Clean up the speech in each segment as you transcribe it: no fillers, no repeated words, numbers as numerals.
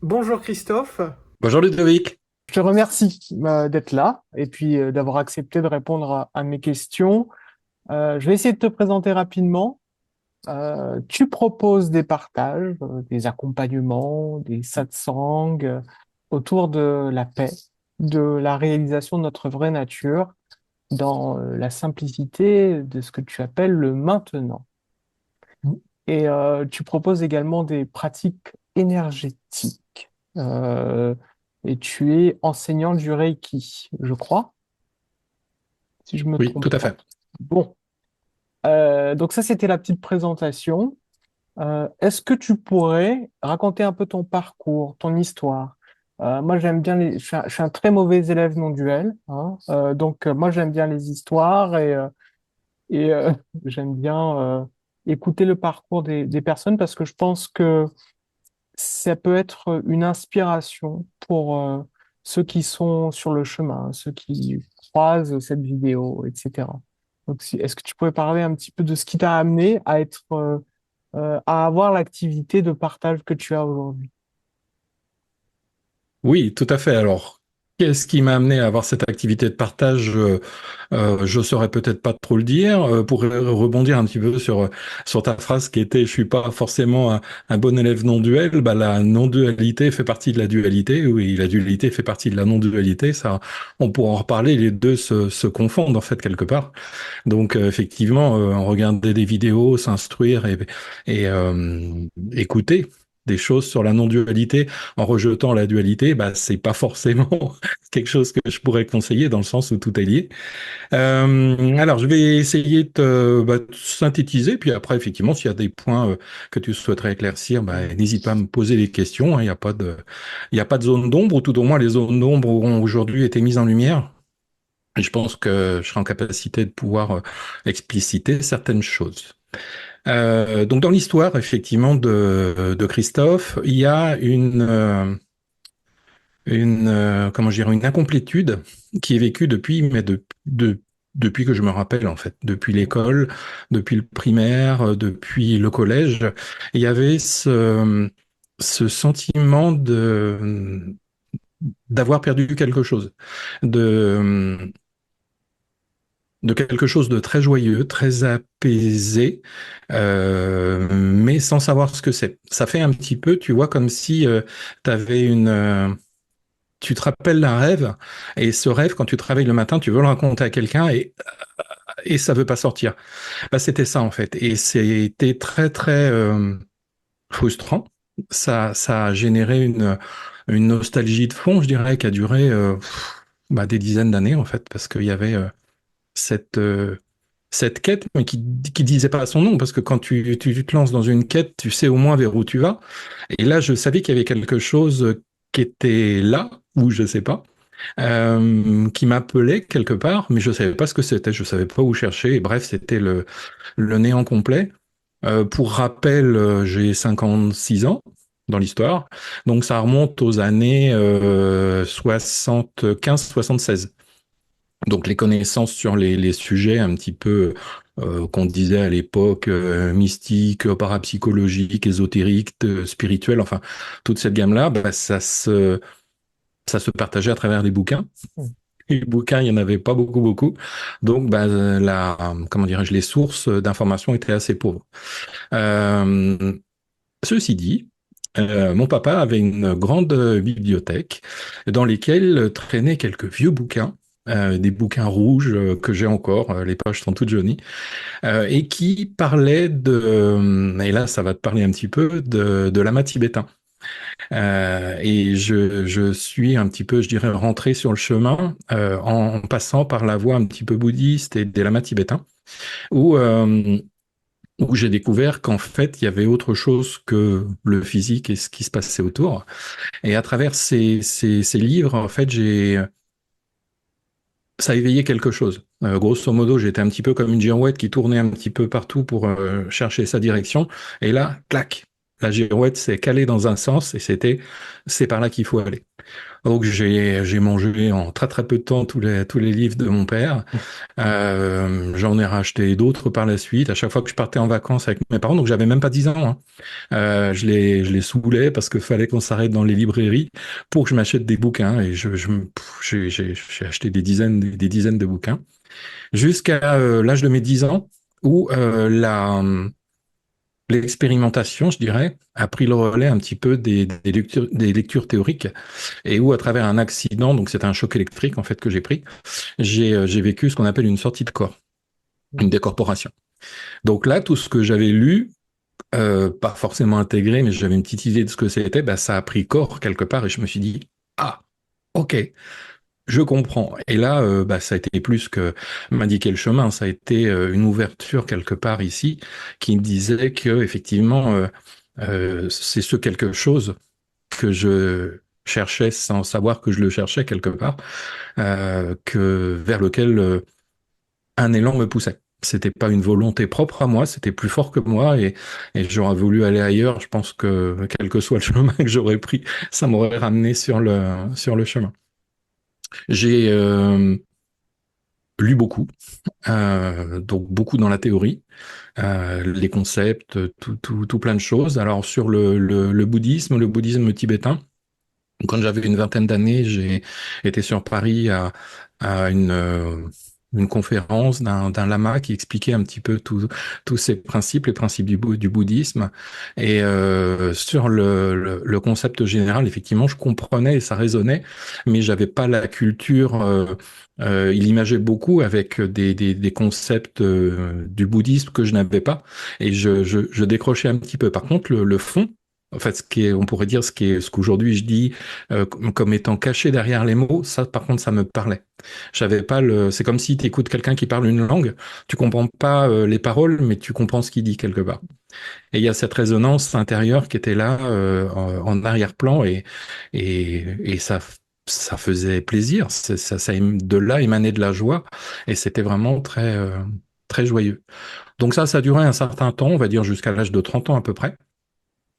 Bonjour Christophe. Bonjour Ludovic. Je te remercie d'être là et puis d'avoir accepté de répondre à mes questions. Je vais essayer de te présenter rapidement. Tu proposes des partages, des accompagnements, des satsangs autour de la paix, de la réalisation de notre vraie nature dans la simplicité de ce que tu appelles le maintenant. Et tu proposes également des pratiques énergétiques. Euh, et tu es enseignant du Reiki, je crois, si je me Oui, tout trompe à pas. fait. Bon, donc ça c'était la petite présentation. Est-ce que tu pourrais raconter un peu ton parcours, ton histoire? Moi j'aime bien je suis un très mauvais élève non duel, hein. Donc moi j'aime bien les histoires et j'aime bien écouter le parcours des personnes parce que je pense que ça peut être une inspiration pour ceux qui sont sur le chemin, ceux qui croisent cette vidéo, etc. Donc, est-ce que tu pourrais parler un petit peu de ce qui t'a amené à être, à avoir l'activité de partage que tu as aujourd'hui? Oui, tout à fait. Alors, qu'est-ce qui m'a amené à avoir cette activité de partage? Je saurais peut-être pas trop le dire. Pour rebondir un petit peu sur ta phrase qui était, je suis pas forcément un bon élève non-duel. Bah, la non-dualité fait partie de la dualité. Oui, la dualité fait partie de la non-dualité. Ça, on pourra en reparler. Les deux se confondent en fait quelque part. Donc, effectivement, regarder des vidéos, s'instruire et écouter des choses sur la non-dualité en rejetant la dualité, bah, c'est pas forcément quelque chose que je pourrais conseiller dans le sens où tout est lié. Alors, je vais essayer de synthétiser, puis après, effectivement, s'il y a des points que tu souhaiterais éclaircir, bah, n'hésite pas à me poser des questions, hein. Il y a pas de zone d'ombre, ou tout au moins les zones d'ombre ont aujourd'hui été mises en lumière. Et je pense que je serai en capacité de pouvoir expliciter certaines choses. Donc dans l'histoire, effectivement, de Christophe, il y a comment dire, une incomplétude qui est vécue depuis, depuis que je me rappelle, en fait, depuis l'école, depuis le primaire, depuis le collège. Il y avait ce sentiment d'avoir perdu quelque chose, de, de quelque chose de très joyeux, très apaisé, mais sans savoir ce que c'est. Ça fait un petit peu, tu vois, comme si t'avais tu te rappelles d'un rêve, et ce rêve, quand tu te réveilles le matin, tu veux le raconter à quelqu'un et ça veut pas sortir. Bah, c'était ça, en fait. Et c'était très, très frustrant. Ça a généré une nostalgie de fond, je dirais, qui a duré des dizaines d'années, en fait, parce qu'il y avait cette, euh, cette quête, mais qui disait pas son nom, parce que quand tu te lances dans une quête, tu sais au moins vers où tu vas. Et là, je savais qu'il y avait quelque chose qui était là, ou je sais pas, qui m'appelait quelque part, mais je savais pas ce que c'était, je savais pas où chercher. Et bref, c'était le néant complet. Pour rappel, j'ai 56 ans dans l'histoire, donc ça remonte aux années 75-76. Donc les connaissances sur les sujets un petit peu qu'on disait à l'époque, mystiques, parapsychologiques, ésotériques, spirituels, enfin toute cette gamme-là, bah, ça se partageait à travers des bouquins. Et les bouquins, il n'y en avait pas beaucoup, beaucoup. Donc, bah, comment dirais-je, les sources d'informations étaient assez pauvres. Euh, Ceci dit, mon papa avait une grande bibliothèque dans lesquelles traînaient quelques vieux bouquins, des bouquins rouges que j'ai encore, les pages sont toutes jaunies, et qui parlaient et là ça va te parler un petit peu, de lama tibétain. Et je suis un petit peu, je dirais, rentré sur le chemin en passant par la voie un petit peu bouddhiste et des lamas tibétains, où où j'ai découvert qu'en fait, il y avait autre chose que le physique et ce qui se passait autour. Et à travers ces livres, en fait, ça a éveillé quelque chose. Grosso modo, j'étais un petit peu comme une girouette qui tournait un petit peu partout pour chercher sa direction. Et là, clac, La girouette s'est calée dans un sens et c'est par là qu'il faut aller. Donc j'ai mangé en très très peu de temps tous les livres de mon père. J'en ai racheté d'autres par la suite. À chaque fois que je partais en vacances avec mes parents, donc j'avais même pas 10 ans, hein. Je les saoulais parce qu'il fallait qu'on s'arrête dans les librairies pour que je m'achète des bouquins. Et j'ai acheté des dizaines de bouquins jusqu'à l'âge de mes 10 ans où l'expérimentation, je dirais, a pris le relais un petit peu des lectures théoriques et où, à travers un accident, donc c'est un choc électrique en fait que j'ai pris, j'ai vécu ce qu'on appelle une sortie de corps, une Mm. décorporation. Donc là, tout ce que j'avais lu, pas forcément intégré, mais j'avais une petite idée de ce que c'était, bah, ça a pris corps quelque part et je me suis dit, ah, ok, je comprends. Et là, bah, ça a été plus que m'indiquer le chemin, ça a été une ouverture quelque part ici qui me disait que effectivement, c'est ce quelque chose que je cherchais sans savoir que je le cherchais quelque part, que vers lequel un élan me poussait. C'était pas une volonté propre à moi, c'était plus fort que moi et j'aurais voulu aller ailleurs. Je pense que quel que soit le chemin que j'aurais pris, ça m'aurait ramené sur le chemin. J'ai lu beaucoup, donc beaucoup dans la théorie, les concepts, tout plein de choses. Alors sur le bouddhisme tibétain, quand j'avais une vingtaine d'années, j'ai été sur Paris à une conférence d'un lama qui expliquait un petit peu tous ces principes, les principes du bouddhisme. Et sur le concept général, effectivement, je comprenais et ça résonnait, mais j'avais pas la culture. Il imageait beaucoup avec des concepts du bouddhisme que je n'avais pas, et je décrochais un petit peu. Par contre, le fond, en fait, on pourrait dire ce qu'aujourd'hui je dis comme étant caché derrière les mots, ça, par contre, ça me parlait. J'avais pas c'est comme si tu écoutes quelqu'un qui parle une langue, tu comprends pas les paroles, mais tu comprends ce qu'il dit quelque part. Et il y a cette résonance intérieure qui était là en arrière-plan et ça faisait plaisir. De là émanait de la joie et c'était vraiment très, très joyeux. Donc ça a duré un certain temps, on va dire jusqu'à l'âge de 30 ans à peu près.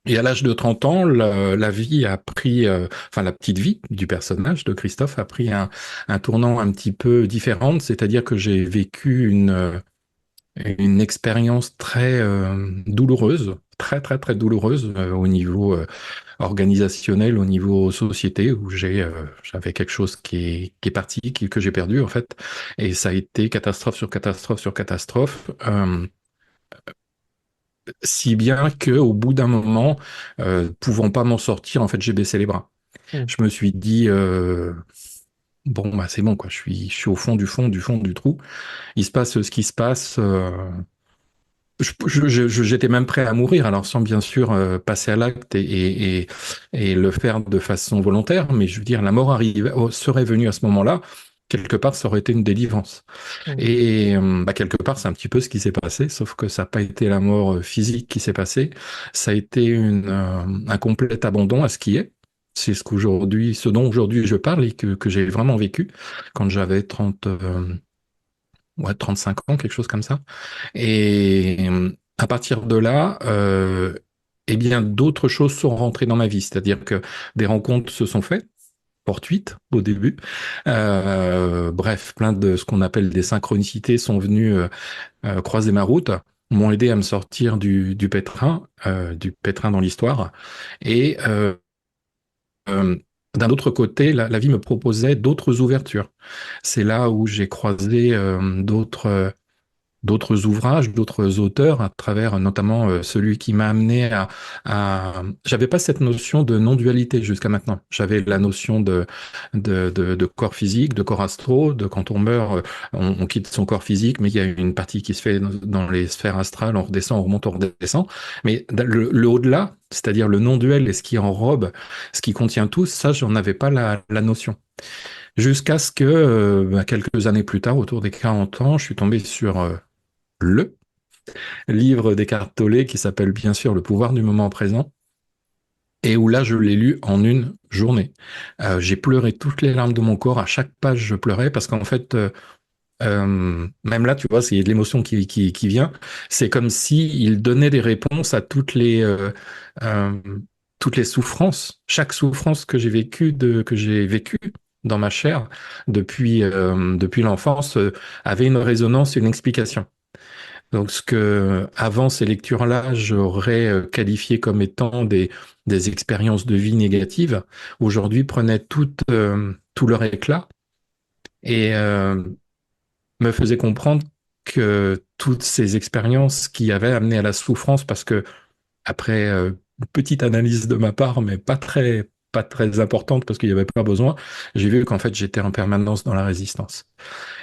Et à l'âge de 30 ans, la vie a pris, enfin la petite vie du personnage de Christophe a pris un tournant un petit peu différent, c'est-à-dire que j'ai vécu une expérience très douloureuse, très très très douloureuse au niveau organisationnel, au niveau société, où j'avais quelque chose qui est parti, que j'ai perdu en fait, et ça a été catastrophe sur catastrophe sur catastrophe. Si bien que au bout d'un moment, pouvant pas m'en sortir, en fait, j'ai baissé les bras. Mm. Je me suis dit bon bah c'est bon quoi, je suis au fond du fond du fond du trou. Il se passe ce qui se passe. J'étais même prêt à mourir, alors sans bien sûr passer à l'acte et le faire de façon volontaire, mais je veux dire la mort serait venue à ce moment-là. Quelque part, ça aurait été une délivrance. Mm. Et bah, quelque part, c'est un petit peu ce qui s'est passé, sauf que ça n'a pas été la mort physique qui s'est passée, ça a été un complet abandon à ce qui est. C'est ce dont aujourd'hui je parle et que j'ai vraiment vécu quand j'avais 35 ans, quelque chose comme ça. Et à partir de là, eh bien, d'autres choses sont rentrées dans ma vie, c'est-à-dire que des rencontres se sont faites fortuite au début. Bref, plein de ce qu'on appelle des synchronicités sont venues croiser ma route, m'ont aidé à me sortir du pétrin dans l'histoire. Et d'un autre côté, la vie me proposait d'autres ouvertures. C'est là où j'ai croisé d'autres ouvrages, d'autres auteurs, à travers notamment celui qui m'a amené J'avais pas cette notion de non-dualité jusqu'à maintenant. J'avais la notion de corps physique, de corps astro, de quand on meurt, on quitte son corps physique, mais il y a une partie qui se fait dans les sphères astrales, on redescend, on remonte, on redescend. Mais le au-delà, c'est-à-dire le non-duel et ce qui enrobe, ce qui contient tout, ça, j'en avais pas la notion. Jusqu'à ce que, quelques années plus tard, autour des 40 ans, je suis tombé sur le livre d'Eckhart Tolle qui s'appelle bien sûr Le pouvoir du moment présent et où là je l'ai lu en une journée. J'ai pleuré toutes les larmes de mon corps, à chaque page je pleurais parce qu'en fait même là, tu vois, c'est de l'émotion qui vient. C'est comme si il donnait des réponses à euh, toutes les souffrances, chaque souffrance que j'ai vécue dans ma chair depuis l'enfance avait une résonance, une explication. Donc, ce que avant ces lectures-là, j'aurais qualifié comme étant des expériences de vie négatives, aujourd'hui prenaient tout leur éclat et me faisaient comprendre que toutes ces expériences qui avaient amené à la souffrance, parce que après une petite analyse de ma part, mais pas très importante parce qu'il n'y avait pas besoin, j'ai vu qu'en fait j'étais en permanence dans la résistance.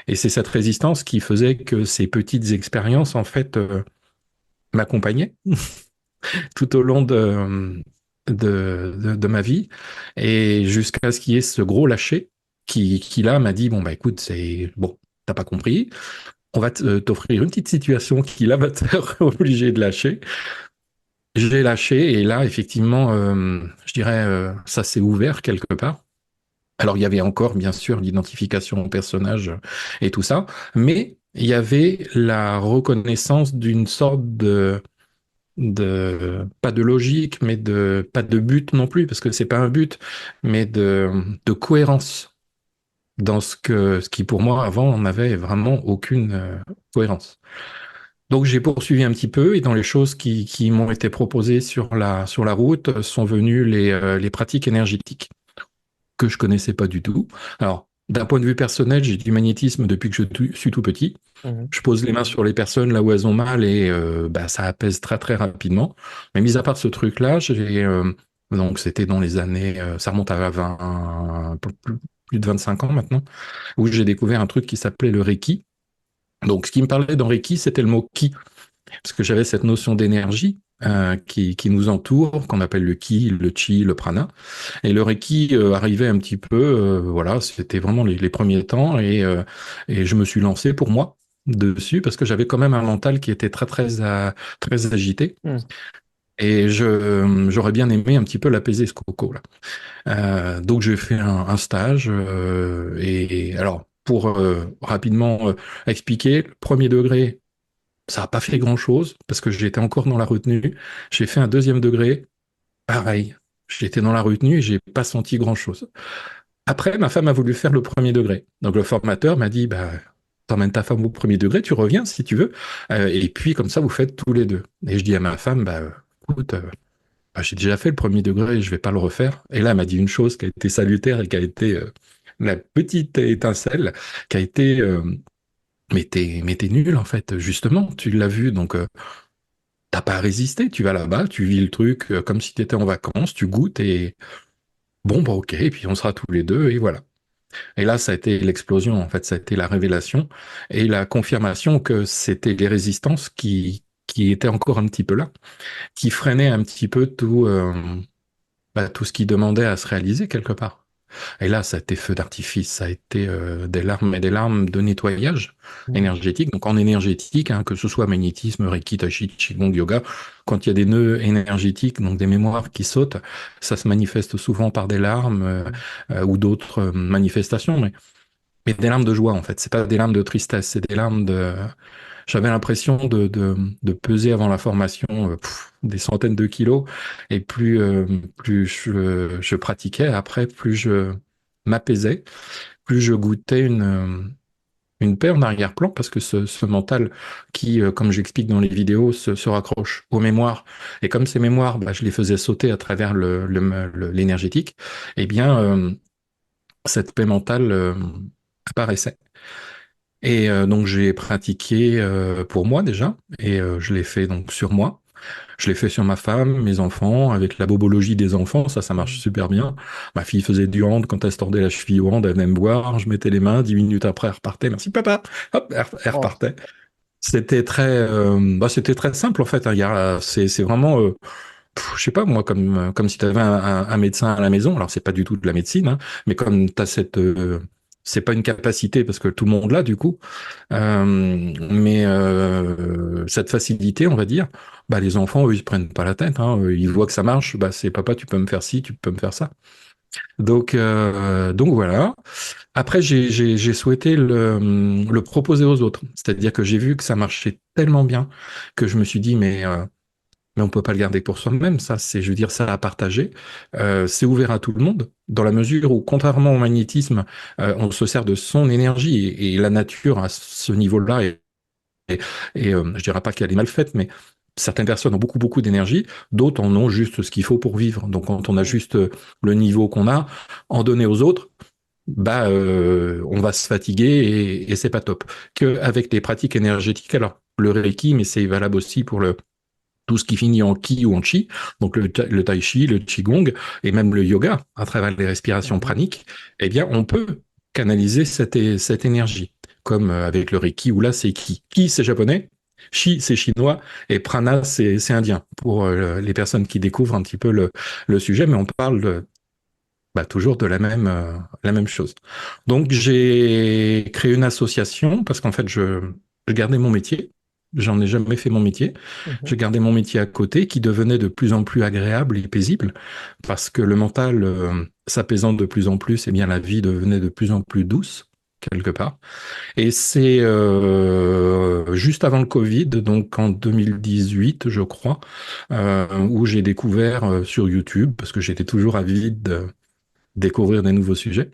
Et c'est cette résistance qui faisait que ces petites expériences en fait m'accompagnaient tout au long de ma vie et jusqu'à ce qu'il y ait ce gros lâcher qui là m'a dit bon bah écoute c'est bon t'as pas compris on va t'offrir une petite situation qui là va te obligé de lâcher. J'ai lâché et là effectivement je dirais ça s'est ouvert quelque part. Alors il y avait encore bien sûr l'identification au personnage et tout ça, mais il y avait la reconnaissance d'une sorte de pas de logique, mais de pas de but non plus, parce que c'est pas un but, mais de cohérence dans ce qui pour moi avant n'avait vraiment aucune cohérence. Donc j'ai poursuivi un petit peu et dans les choses qui m'ont été proposées sur la route sont venues les pratiques énergétiques que je connaissais pas du tout. Alors d'un point de vue personnel, j'ai du magnétisme depuis que suis tout petit. Mhm. Je pose les mains sur les personnes là où elles ont mal et bah, ça apaise très très rapidement. Mais mis à part ce truc-là, donc c'était dans les années, ça remonte à 20, plus de 25 ans maintenant, où j'ai découvert un truc qui s'appelait le Reiki. Donc ce qui me parlait dans Reiki, c'était le mot Ki, parce que j'avais cette notion d'énergie qui nous entoure, qu'on appelle le Ki, le Chi, le Prana. Et le Reiki arrivait un petit peu, voilà, c'était vraiment les premiers temps et je me suis lancé pour moi dessus parce que j'avais quand même un mental qui était très agité Mhm. et j'aurais bien aimé un petit peu l'apaiser ce coco là. Donc j'ai fait un stage et alors pour rapidement expliquer, premier degré, ça n'a pas fait grand-chose parce que j'étais encore dans la retenue. J'ai fait un deuxième degré, pareil. J'étais dans la retenue et j'ai pas senti grand-chose. Après, ma femme a voulu faire le premier degré. Donc le formateur m'a dit, bah, t'emmènes ta femme au premier degré, tu reviens si tu veux. Et puis comme ça, vous faites tous les deux. Et je dis à ma femme, bah, écoute, bah, j'ai déjà fait le premier degré, je vais pas le refaire. Et là, elle m'a dit une chose qui a été salutaire et qui a été la petite étincelle, qui a été, mais t'es nul en fait, justement, tu l'as vu, donc t'as pas à résister, tu vas là-bas, tu vis le truc comme si t'étais en vacances, tu goûtes et bon, bah ok, et puis on sera tous les deux, et voilà. Et là, ça a été l'explosion, en fait, ça a été la révélation et la confirmation que c'était les résistances qui étaient encore un petit peu là, qui freinaient un petit peu tout ce qui demandait à se réaliser quelque part. Et là, ça a été feu d'artifice, ça a été des larmes et des larmes de nettoyage Mhm. énergétique. Donc en énergétique, hein, que ce soit magnétisme, Reiki, Tai Chi, Qigong, Yoga, quand il y a des nœuds énergétiques, donc des mémoires qui sautent, ça se manifeste souvent par des larmes ou d'autres manifestations. Mais des larmes de joie, en fait. C'est pas des larmes de tristesse, c'est des larmes de. J'avais l'impression de peser avant la formation des centaines de kilos, et plus je pratiquais, après, plus je m'apaisais, plus je goûtais une paix en arrière-plan, parce que ce mental qui, comme j'explique dans les vidéos, se raccroche aux mémoires, et comme ces mémoires, bah, je les faisais sauter à travers l'énergétique, eh bien, cette paix mentale apparaissait. Et donc j'ai pratiqué pour moi déjà, et je l'ai fait donc sur moi. Je l'ai fait sur ma femme, mes enfants, avec la bobologie des enfants, ça marche Mhm. super bien. Ma fille faisait du hand, quand elle se tordait la cheville au hand, elle venait me voir, je mettais les mains, 10 minutes après elle repartait, merci papa, hop, elle Oh. repartait. C'était très simple en fait, hein. C'est vraiment, je sais pas moi, comme si tu avais un médecin à la maison. Alors c'est pas du tout de la médecine, hein, mais comme tu as c'est pas une capacité parce que tout le monde l'a du coup, mais cette facilité, on va dire, bah les enfants eux ils se prennent pas la tête, hein, ils voient que ça marche, bah c'est papa tu peux me faire ci, tu peux me faire ça. Donc voilà. Après, j'ai souhaité le proposer aux autres. C'est-à-dire que j'ai vu que ça marchait tellement bien que je me suis dit, mais on peut pas le garder pour soi-même. Ça, c'est, je veux dire, ça à partager. C'est ouvert à tout le monde, dans la mesure où, contrairement au magnétisme, on se sert de son énergie et la nature à ce niveau-là je dirais pas qu'elle est mal faite, mais certaines personnes ont beaucoup, beaucoup d'énergie, d'autres en ont juste ce qu'il faut pour vivre. Donc, quand on a Mm. juste le niveau qu'on a, en donner aux autres, on va se fatiguer et c'est pas top. Qu'avec les pratiques énergétiques, alors le Reiki, mais c'est valable aussi pour tout ce qui finit en Ki ou en Chi, donc le Tai Chi, le Qigong et même le yoga à travers les respirations Mhm. praniques, eh bien, on peut canaliser cette énergie, comme avec le Reiki où là, c'est Ki. Ki, c'est japonais. Chi, c'est chinois, et prana, c'est indien, pour les personnes qui découvrent un petit peu le sujet, mais on parle toujours de la même chose. Donc, j'ai créé une association parce qu'en fait, je gardais mon métier. J'en ai jamais fait mon métier. Mhm. Je gardais mon métier à côté qui devenait de plus en plus agréable et paisible parce que le mental s'apaisant de plus en plus, et bien la vie devenait de plus en plus douce quelque part. Et c'est juste avant le Covid, donc en 2018, je crois, où j'ai découvert sur YouTube, parce que j'étais toujours avide découvrir des nouveaux sujets.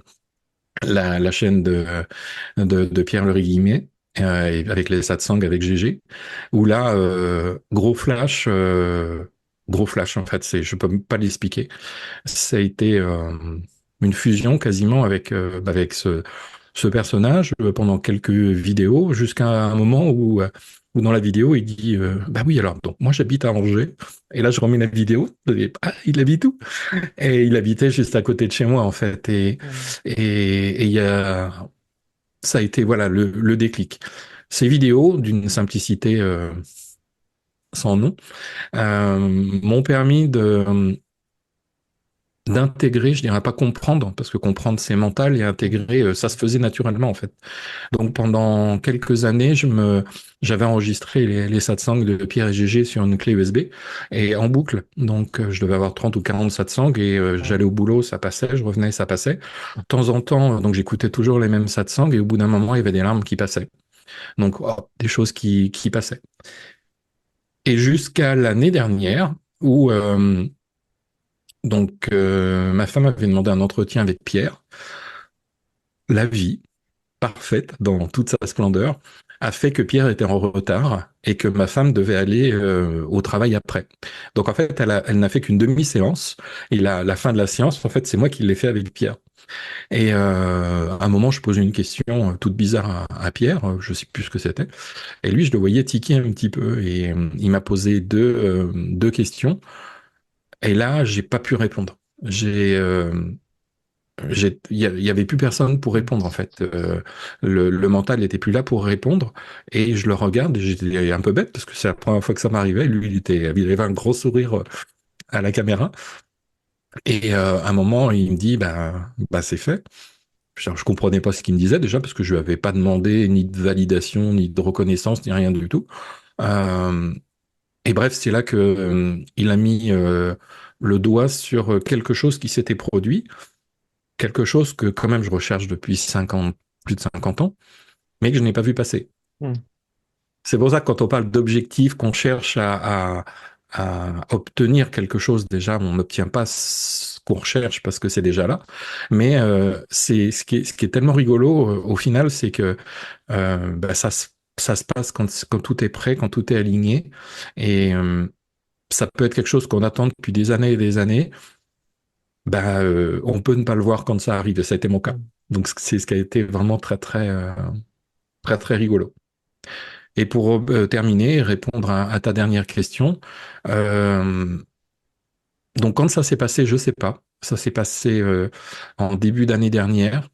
La chaîne de Pierre-Laury Guillemet, et avec les satsangs avec GG, où là, gros flash en fait, je peux pas l'expliquer. Ça a été une fusion quasiment avec ce personnage pendant quelques vidéos, jusqu'à un moment où dans la vidéo, il dit bah oui, alors, donc moi j'habite à Angers, et là je remets la vidéo, et, ah, il habite où? Et il habitait juste à côté de chez moi, en fait. Mm. Et il y a, ça a été, voilà, le déclic. Ces vidéos, d'une simplicité sans nom, m'ont permis d'intégrer, je dirais pas comprendre, parce que comprendre c'est mental, et Mhm. intégrer, ça se faisait naturellement, en fait. Donc pendant quelques années, j'avais enregistré les satsangs de Pierre et Gégé sur une clé USB et en boucle. Donc je devais avoir 30 ou 40 satsangs et Ouais. j'allais au boulot, ça passait, je revenais, ça passait. De temps en temps, donc j'écoutais toujours les mêmes satsangs et au bout d'un moment, il y avait des larmes qui passaient. Donc des choses qui passaient. Et jusqu'à l'année dernière où ma femme avait demandé un entretien avec Pierre. La vie parfaite dans toute sa splendeur a fait que Pierre était en retard et que ma femme devait aller au travail après. Donc en fait, elle n'a fait qu'une demi-séance et la fin de la séance, en fait, c'est moi qui l'ai fait avec Pierre. Et à un moment, je posais une question toute bizarre à Pierre, je sais plus ce que c'était, et lui, je le voyais tiquer un petit peu et il m'a posé deux questions et là, j'ai pas pu répondre. Il y avait plus personne pour Mm. répondre en fait. Le mental n'était plus là pour répondre et je le regarde et j'étais un peu bête parce que c'est la première fois que ça m'arrivait. Lui, il avait un gros sourire à la caméra et à un moment il me dit bah c'est fait. Je comprenais pas ce qu'il me disait déjà parce que je lui avais pas demandé ni de validation ni de reconnaissance ni rien du tout. Euh, et bref, c'est là que il a mis le doigt sur quelque chose qui s'était produit, quelque chose que quand même je recherche depuis 50, plus de 50 ans, mais que je n'ai pas vu passer. Mm. C'est pour ça que quand on parle d'objectifs, qu'on cherche à obtenir quelque chose, déjà, on n'obtient pas ce qu'on recherche parce que c'est déjà là. Mais c'est ce qui est tellement rigolo au final, c'est que ça se passe quand tout est prêt, quand tout est aligné. Et ça peut être quelque chose qu'on attend depuis des années et des années. On peut ne pas le voir quand ça arrive. Et ça a été mon cas. Mm. Donc c'est ce qui a été vraiment très très très très rigolo. Et pour terminer, répondre à ta dernière question, euh, donc quand ça s'est passé, je sais pas. Ça s'est passé en début d'année dernière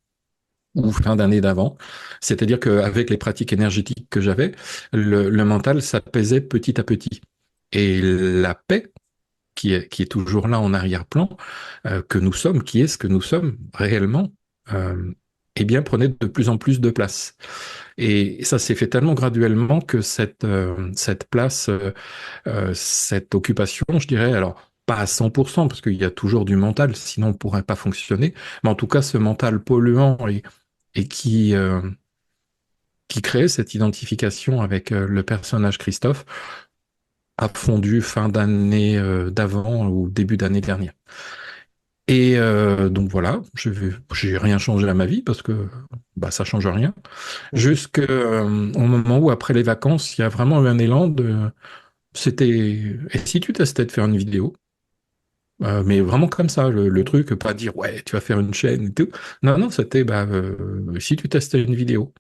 ou fin d'année d'avant. C'est-à-dire qu'avec les pratiques énergétiques que j'avais, le mental s'apaisait petit à petit. Et la paix, qui est toujours là en arrière-plan, que nous sommes, qui est ce que nous sommes réellement, euh, eh bien, prenait de plus en plus de place. Et ça s'est fait tellement graduellement que cette place, cette occupation, je dirais, alors pas à 100%, parce qu'il y a toujours du mental, sinon on ne pourrait pas fonctionner. Mais en tout cas, ce mental polluant et qui crée cette identification avec le personnage Christophe a fondu fin d'année d'avant ou début d'année dernière. Et donc voilà, j'ai rien changé à ma vie parce que bah, ça change rien. Mhm. Jusqu'au moment où, après les vacances, il y a vraiment eu un élan c'était, et si tu testais de faire une vidéo? Mais vraiment comme ça, le Mhm. truc, pas dire, ouais, tu vas faire une chaîne et tout. Non, non, c'était, bah, si tu testais une vidéo.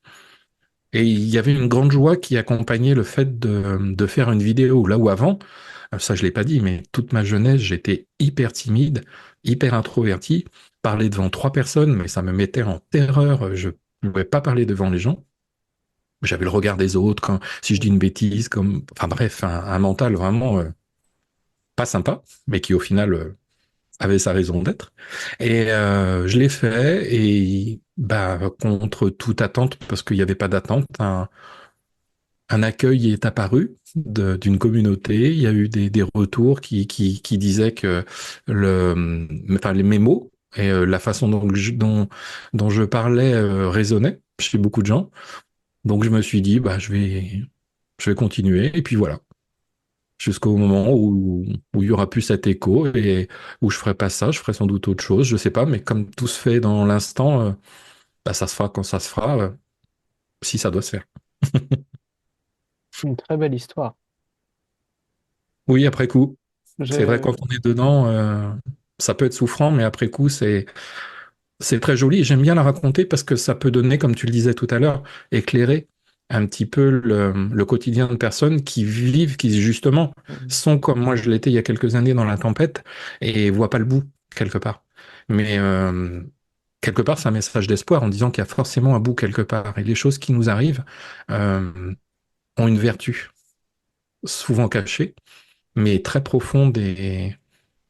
Et il y avait une grande joie qui accompagnait le fait de faire une vidéo. Là où avant, ça je l'ai pas dit, mais toute ma jeunesse, j'étais hyper timide, hyper introverti. Parler devant trois personnes, mais ça me mettait en terreur. Je ne pouvais pas parler devant les gens. J'avais le regard des autres, quand, si je dis une bêtise, comme, enfin bref, un mental vraiment pas sympa, mais qui au final avait sa raison d'être. Et je l'ai fait, et bah, contre toute attente, parce qu'il n'y avait pas d'attente, un accueil est apparu d'une communauté. Il y a eu des retours qui disaient que enfin, mes mots et la façon dont je parlais résonnait chez beaucoup de gens. Donc je me suis dit, bah, je vais continuer. Et puis voilà, jusqu'au moment où il y aura plus cet écho et où je ferai pas ça, je ferai sans doute autre chose, je sais pas. Mais comme tout se fait dans l'instant, bah, ça se fera quand ça se fera, si ça doit se faire. Une très belle histoire. Oui, après coup. C'est vrai, Je... quand on est dedans, ça peut être souffrant, mais après coup, c'est très joli. Et j'aime bien la raconter parce que ça peut donner, comme tu le disais tout à l'heure, éclairer un petit peu le quotidien de personnes qui vivent, qui justement sont comme moi je l'étais il y a quelques années dans la tempête et voient pas le bout, quelque part. Mais quelque part, c'est un message d'espoir en disant qu'il y a forcément un bout quelque part. Et les choses qui nous arrivent euh, ont une vertu, souvent cachée, mais très profonde et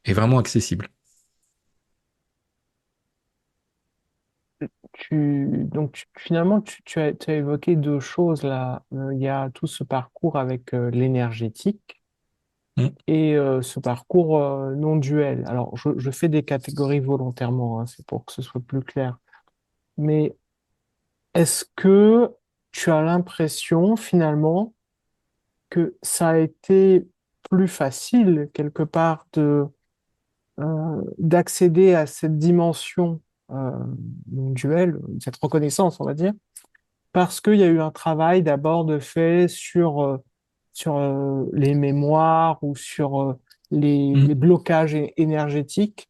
vraiment accessible. Finalement, tu as évoqué deux choses là. Il y a tout ce parcours avec l'énergétique Mm. et ce parcours non duel. Alors, je fais des catégories volontairement, hein, c'est pour que ce soit plus clair. Mais est-ce que tu as l'impression finalement que ça a été plus facile quelque part d'accéder à cette dimension non duel, cette reconnaissance, on va dire? Parce qu'il y a eu un travail d'abord de fait sur les mémoires ou sur les Mm. blocages énergétiques,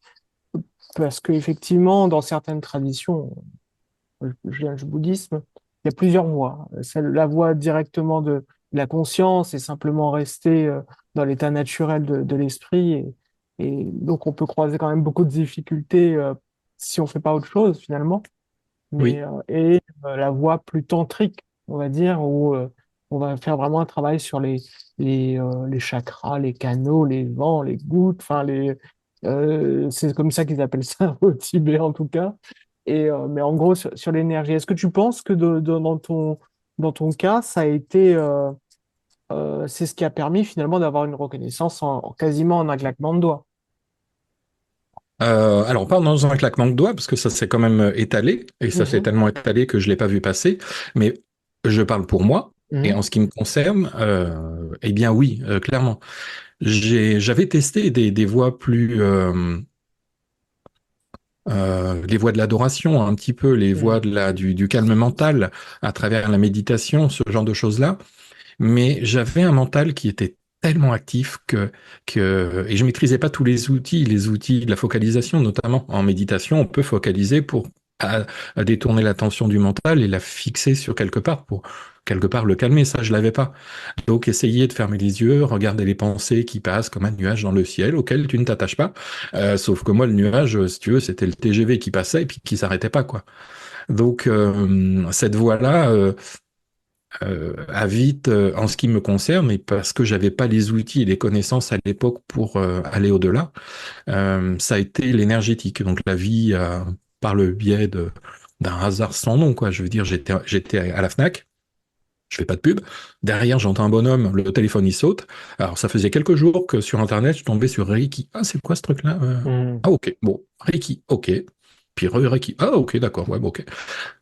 parce qu'effectivement, dans certaines traditions, je viens du bouddhisme, il y a plusieurs voies. La voie directement de la conscience est simplement rester dans l'état naturel de l'esprit, et donc on peut croiser quand même beaucoup de difficultés si on fait pas autre chose finalement, Oui, la voie plus tantrique, on va dire, où on va faire vraiment un travail sur les chakras, les canaux, les vents, les gouttes, enfin c'est comme ça qu'ils appellent ça au Tibet en tout cas. Mais en gros, sur l'énergie, est-ce que tu penses que dans ton cas, ça a été, c'est ce qui a permis finalement d'avoir une reconnaissance quasiment en un claquement de doigts? Alors, pas dans un claquement de doigts, parce que ça s'est quand même étalé, et ça s'est Mhm, tellement étalé que je l'ai pas vu passer, mais je parle pour moi, et mhm, en ce qui me concerne, eh bien oui, clairement. J'avais testé des voies plus, les voies de l'adoration, un petit peu, les voies mhm, du calme mental, à travers la méditation, ce genre de choses-là, mais j'avais un mental qui était tellement actif et je maîtrisais pas tous les outils de la focalisation, notamment en méditation, on peut focaliser pour à détourner l'attention du mental et la fixer sur quelque part pour quelque part le calmer. Ça, je l'avais pas. Donc, essayer de fermer les yeux, regarder les pensées qui passent comme un nuage dans le ciel auquel tu ne t'attaches pas. Sauf que moi, le nuage, si tu veux, c'était le TGV qui passait et puis qui s'arrêtait pas, quoi. Donc, cette voie-là, a vite, en ce qui me concerne, et parce que j'avais pas les outils et les connaissances à l'époque pour aller au-delà, ça a été l'énergétique. Donc la vie, par le biais d'un hasard sans nom, quoi. Je veux dire, j'étais à la Fnac, Je fais pas de pub. Derrière, j'entends un bonhomme, le téléphone il saute. Alors, ça faisait quelques jours que sur Internet, je tombais sur Reiki. Ah, c'est quoi ce truc-là? Hmm. Ah, ok. Bon, Reiki, ok. Puis Reiki. Ah, ok, d'accord. Ouais, bon, ok.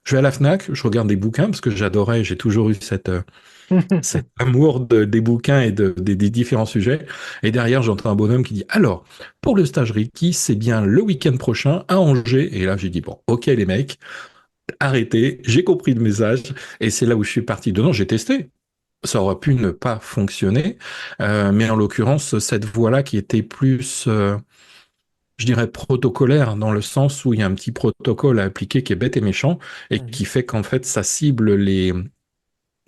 Je vais à la Fnac, je regarde des bouquins parce que j'adorais, j'ai toujours eu cet amour des bouquins et des différents sujets. Et derrière, j'entends un bonhomme qui dit, alors, pour le stage Reiki, c'est bien le week-end prochain à Angers. Et là, j'ai dit, bon, ok, les mecs, arrêtez, j'ai compris le message. Et c'est là où je suis parti dedans. J'ai testé. Ça aurait pu ne pas fonctionner, mais en l'occurrence, cette voie-là qui était plus, je dirais, protocolaire, dans le sens où il y a un petit protocole à appliquer qui est bête et méchant, et Mhm. qui fait qu'en fait, ça cible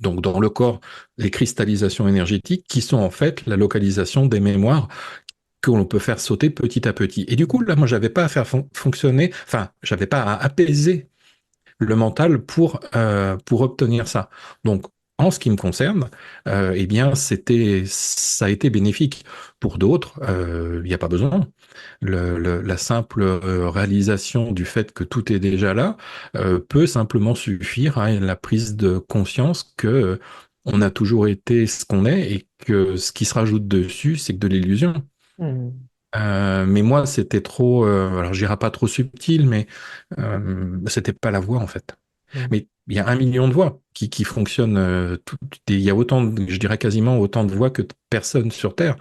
donc dans le corps, les cristallisations énergétiques, qui sont en fait la localisation des mémoires que l'on peut faire sauter petit à petit. Et du coup, là, moi, j'avais pas à faire fonctionner, enfin, j'avais pas à apaiser le mental pour obtenir ça. Donc, en ce qui me concerne, eh bien, ça a été bénéfique. Pour d'autres, il n'y a pas besoin. La simple réalisation du fait que tout est déjà là peut simplement suffire à la prise de conscience que on a toujours été ce qu'on est et que ce qui se rajoute dessus, c'est que de l'illusion. Hmm. Mais moi, c'était trop, alors je dirais pas trop subtil, mais c'était pas la voie en fait. Hmm. Mais il y a 1 million de voix qui fonctionnent. Il y a autant, je dirais quasiment autant de voix que de personnes sur Terre.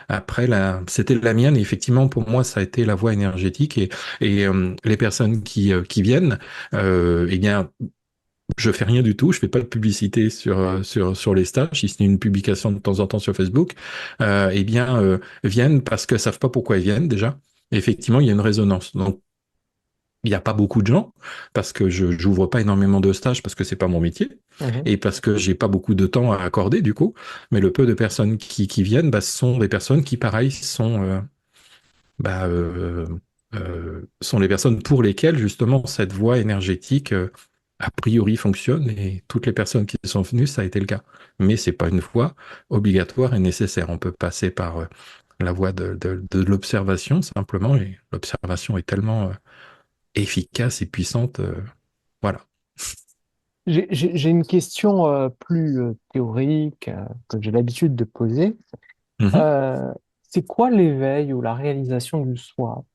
Après, c'était la mienne. Et effectivement, pour moi, ça a été la voie énergétique. Et les personnes qui viennent, eh bien, je fais rien du tout. Je fais pas de publicité sur les stages, si ce n'est une publication de temps en temps sur Facebook. Eh bien, viennent parce que savent pas pourquoi ils viennent déjà. Et effectivement, il y a une résonance. Donc, il n'y a pas beaucoup de gens parce que je n'ouvre pas énormément de stages parce que c'est pas mon métier Mhm. et parce que j'ai pas beaucoup de temps à accorder du coup. Mais le peu de personnes qui viennent, bah, ce sont des personnes qui, pareil, bah, sont les personnes pour lesquelles justement cette voie énergétique a priori fonctionne et toutes les personnes qui sont venues, ça a été le cas. Mais c'est pas une voie obligatoire et nécessaire. On peut passer par la voie de l'observation simplement et l'observation est tellement efficace et puissante. Voilà. J'ai une question plus théorique que j'ai l'habitude de poser. Mhm. Euh, c'est quoi l'éveil ou la réalisation du soi?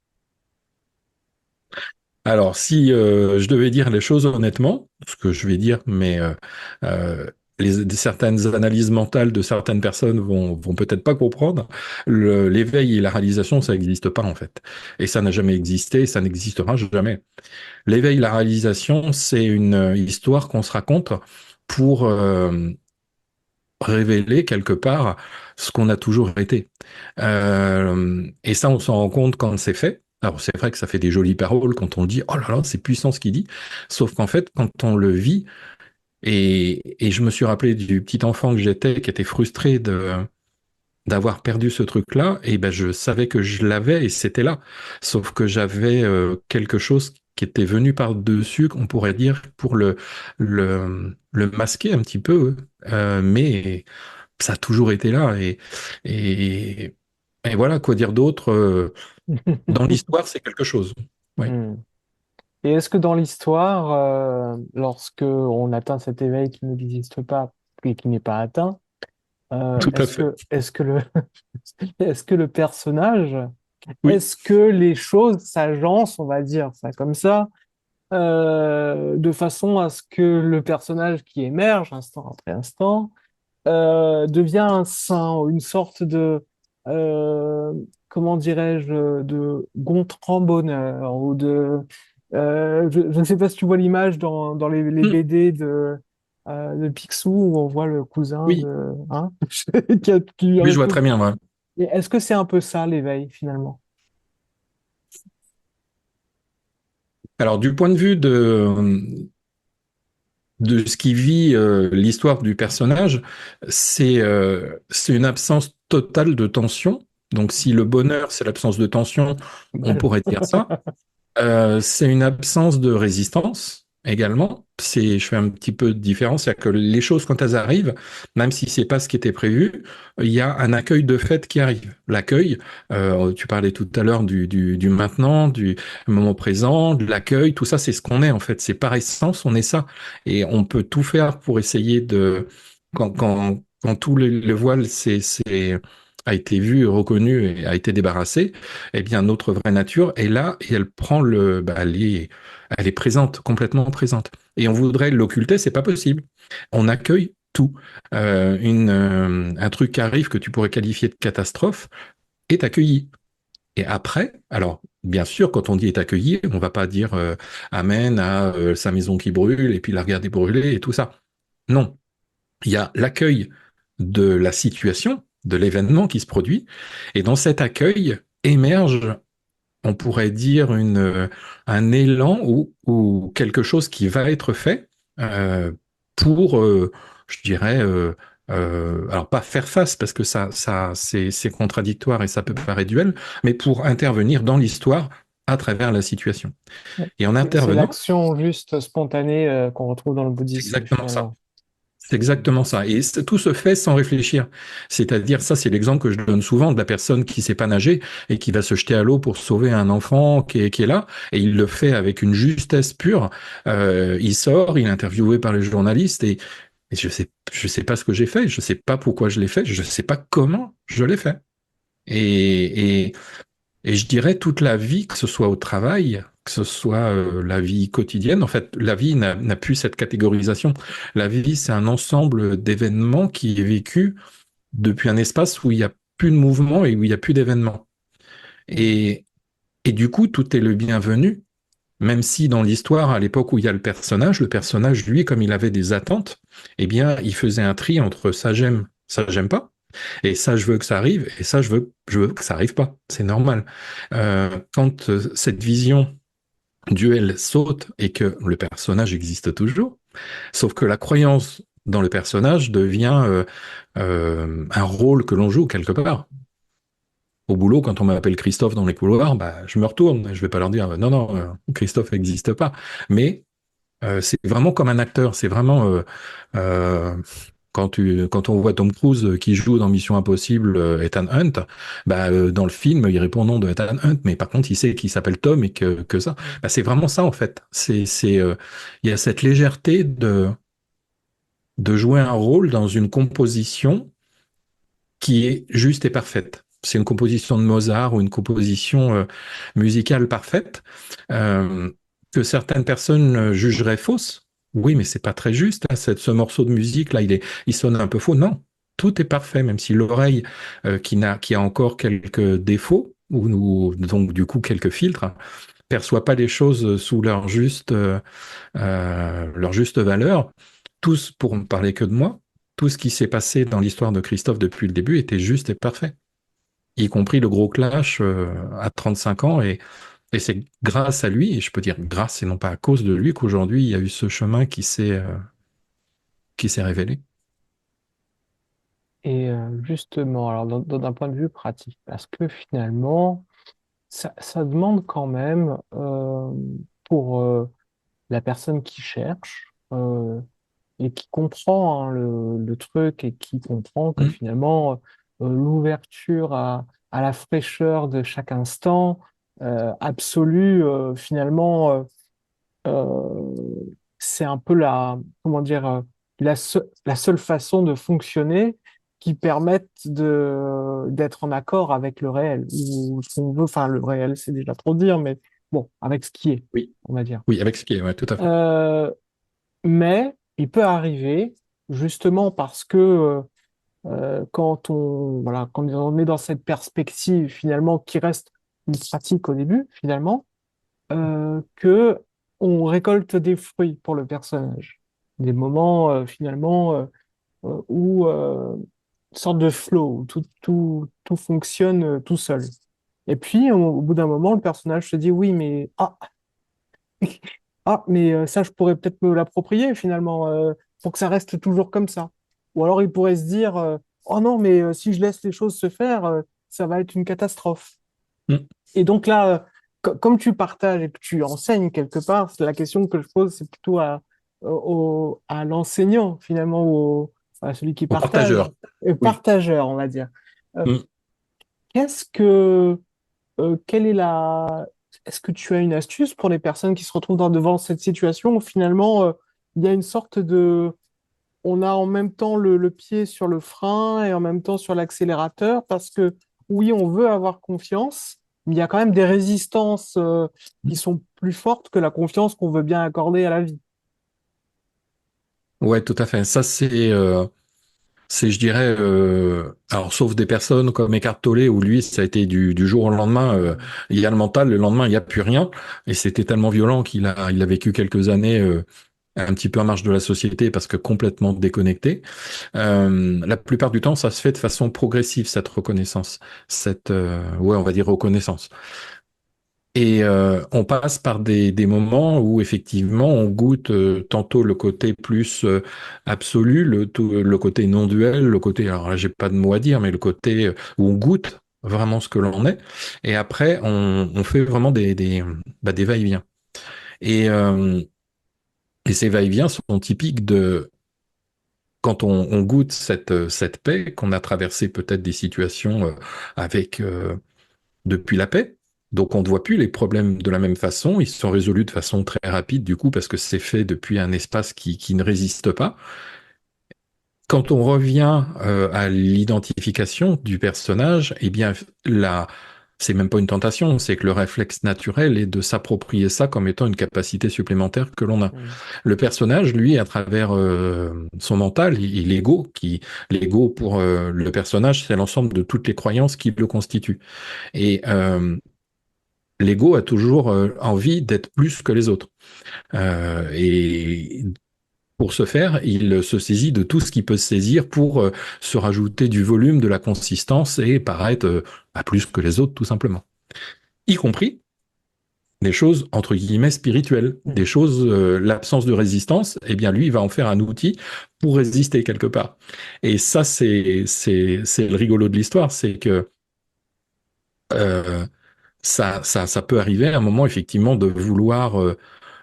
Alors, si je devais dire les choses honnêtement, ce que je vais dire, mais euh, certaines analyses mentales de certaines personnes vont peut-être pas comprendre, l'éveil et la réalisation, ça n'existe pas en fait. Et ça n'a jamais existé, et ça n'existera jamais. L'éveil, la réalisation, c'est une histoire qu'on se raconte pour révéler quelque part ce qu'on a toujours été. Et ça, on s'en rend compte quand c'est fait. Alors c'est vrai que ça fait des jolies paroles quand on le dit, oh là là, c'est puissant ce qu'il dit. Sauf qu'en fait, quand on le vit, et je me suis rappelé du petit enfant que j'étais, qui était frustré d'avoir perdu ce truc-là, et ben je savais que je l'avais et c'était là. Sauf que j'avais quelque chose qui était venu par-dessus, qu'on pourrait dire, pour le masquer un petit peu. Mais ça a toujours été là. Et, et voilà, quoi dire d'autre. Dans l'histoire, c'est quelque chose. Oui, Hmm. Et est-ce que dans l'histoire, lorsque on atteint cet éveil qui n'existe pas et qui n'est pas atteint, tout à fait. est-ce que le personnage, Oui. est-ce que les choses s'agencent, on va dire ça comme ça, de façon à ce que le personnage qui émerge instant après instant devient un saint, une sorte de, euh, comment dirais-je, de Gontran bonheur ou de, je ne sais pas si tu vois l'image dans les Hmm. BD de Picsou où on voit le cousin Oui, de, hein, qui oui, un je vois peu. très bien. Ouais. Et est-ce que c'est un peu ça l'éveil finalement? Alors, du point de vue de ce qui vit l'histoire du personnage, c'est une absence totale de tension. Donc, si le bonheur, c'est l'absence de tension, on Mal. pourrait dire ça. C'est une absence de résistance également, je fais un petit peu de différence, c'est-à-dire que les choses, quand elles arrivent, même si c'est pas ce qui était prévu, il y a un accueil de fait qui arrive. L'accueil, tu parlais tout à l'heure du maintenant, du moment présent, de l'accueil, tout ça, c'est ce qu'on est en fait. C'est par essence, on est ça. Et on peut tout faire pour essayer quand tout le voile a été vu, reconnu et a été débarrassé, eh bien, notre vraie nature est là et elle prend elle est présente, complètement présente. Et on voudrait l'occulter, c'est pas possible. On accueille tout. Un truc qui arrive que tu pourrais qualifier de catastrophe est accueilli. Et après, alors, bien sûr, quand on dit est accueilli, on va pas dire Amen à sa maison qui brûle et puis la regarder brûler et tout ça. Non. Il y a l'accueil de la situation, de l'événement qui se produit. Et dans cet accueil émerge, on pourrait dire, un élan ou quelque chose qui va être fait euh, pour, je dirais, alors pas faire face parce que c'est contradictoire et ça peut paraître duel, mais pour intervenir dans l'histoire à travers la situation. Ouais. Et en C'est intervenant, l'action juste spontanée qu'on retrouve dans le c'est bouddhisme, exactement ça. finalement. C'est exactement ça. Et tout se fait sans réfléchir. C'est-à-dire, ça, c'est l'exemple que je donne souvent de la personne qui sait pas nager et qui va se jeter à l'eau pour sauver un enfant qui est là. Et il le fait avec une justesse pure. Il sort, il est interviewé par les journalistes et je sais pas ce que j'ai fait. Je sais pas pourquoi je l'ai fait. Je sais pas comment je l'ai fait. Et, et je dirais toute la vie, que ce soit au travail, que ce soit la vie quotidienne, en fait, la vie n'a plus cette catégorisation. La vie, c'est un ensemble d'événements qui est vécu depuis un espace où il n'y a plus de mouvement et où il n'y a plus d'événements. Mm. Et, et du coup, tout est le bienvenu, même si dans l'histoire, à l'époque où il y a le personnage, lui, comme il avait des attentes, eh bien, il faisait un tri entre ça j'aime pas, et ça, je veux que ça arrive, et ça, je veux que ça arrive pas. C'est normal. Quand cette vision duel saute et que le personnage existe toujours, sauf que la croyance dans le personnage devient un rôle que l'on joue quelque part. Au boulot, quand on m'appelle Christophe dans les couloirs, bah, je me retourne. Je vais pas leur dire non, non, Christophe n'existe pas. Mais c'est vraiment comme un acteur. C'est vraiment euh, quand on voit Tom Cruise qui joue dans Mission Impossible Ethan Hunt, bah, dans le film, il répond au nom de Ethan Hunt, mais par contre, il sait qu'il s'appelle Tom et que ça. Mm. Bah, c'est vraiment ça, en fait. Il y a cette légèreté de jouer un rôle dans une composition qui est juste et parfaite. C'est une composition de Mozart ou une composition musicale parfaite euh, que certaines personnes jugeraient fausse. Oui, mais c'est pas très juste. Hein, ce morceau de musique là, il sonne un peu faux. Non, tout est parfait, même si l'oreille qui a encore quelques défauts ou donc du coup quelques filtres perçoit pas les choses sous leur juste valeur. Tous, pour ne parler que de moi, tout ce qui s'est passé dans l'histoire de Christophe depuis le début était juste et parfait, y compris le gros clash à 35 ans. Et c'est grâce à lui, et je peux dire grâce et non pas à cause de lui, qu'aujourd'hui il y a eu ce chemin qui s'est révélé. Et justement, alors d'un point de vue pratique, parce que finalement, ça demande quand même pour la personne qui cherche et qui comprend hein, le truc et qui comprend que Mm. finalement, l'ouverture à la fraîcheur de chaque instant absolue, finalement, euh, c'est un peu comment dire, la seule façon de fonctionner qui permette d'être en accord avec le réel, ou ce qu'on veut, enfin, le réel, c'est déjà trop dire, mais bon, avec ce qui est, Oui, on va dire. oui, avec ce qui est, ouais, tout à fait. Euh, mais il peut arriver, justement parce que quand on est dans cette perspective, finalement, qui reste une pratique au début, finalement, que on récolte des fruits pour le personnage. Des moments finalement où une sorte de flow, où tout fonctionne tout seul. Et puis au bout d'un moment, le personnage se dit oui, mais mais ça, je pourrais peut-être me l'approprier finalement pour que ça reste toujours comme ça. Ou alors il pourrait se dire oh non, mais si je laisse les choses se faire, ça va être une catastrophe. Mm. Et donc là, comme tu partages et que tu enseignes quelque part, la question que je pose, c'est plutôt à l'enseignant, finalement, à celui qui Au partage, partageur. et Oui. partageur, on va dire. Euh, Mm. qu'est-ce que, quelle est est-ce que tu as une astuce pour les personnes qui se retrouvent devant cette situation où finalement, il y a une sorte on a en même temps le pied sur le frein et en même temps sur l'accélérateur parce que oui, on veut avoir confiance, mais il y a quand même des résistances qui sont plus fortes que la confiance qu'on veut bien accorder à la vie. Ouais, tout à fait. Ça, c'est, je dirais, alors sauf des personnes comme Eckhart Tolle où lui, ça a été du jour au lendemain. Il y a le mental, le lendemain, il n'y a plus rien. Et c'était tellement violent qu'il a vécu quelques années un petit peu en marge de la société parce que complètement déconnecté. La plupart du temps, ça se fait de façon progressive, cette reconnaissance, ouais, on va dire reconnaissance. Et on passe par des moments où effectivement on goûte tantôt le côté plus absolu, le côté non duel, le côté, alors là j'ai pas de mots à dire, mais le côté où on goûte vraiment ce que l'on est. Et après on fait vraiment des va-et-vient. Et, euh, et ces va-et-vient sont typiques de quand on goûte cette paix, qu'on a traversé peut-être des situations avec depuis la paix. Donc on ne voit plus les problèmes de la même façon, ils sont résolus de façon très rapide du coup parce que c'est fait depuis un espace qui ne résiste pas. Quand on revient à l'identification du personnage, eh bien là, c'est même pas une tentation, c'est que le réflexe naturel est de s'approprier ça comme étant une capacité supplémentaire que l'on a. Mm. Le personnage, lui, à travers son mental, l'ego pour le personnage, c'est l'ensemble de toutes les croyances qui le constituent. Et l'ego a toujours envie d'être plus que les autres. Et pour ce faire, il se saisit de tout ce qu'il peut se saisir pour se rajouter du volume, de la consistance et paraître à plus que les autres, tout simplement. Y compris des choses, entre guillemets, spirituelles, des Mm. choses, l'absence de résistance, eh bien, lui, il va en faire un outil pour résister quelque part. Et ça, c'est le rigolo de l'histoire, c'est que euh, ça peut arriver à un moment effectivement de vouloir,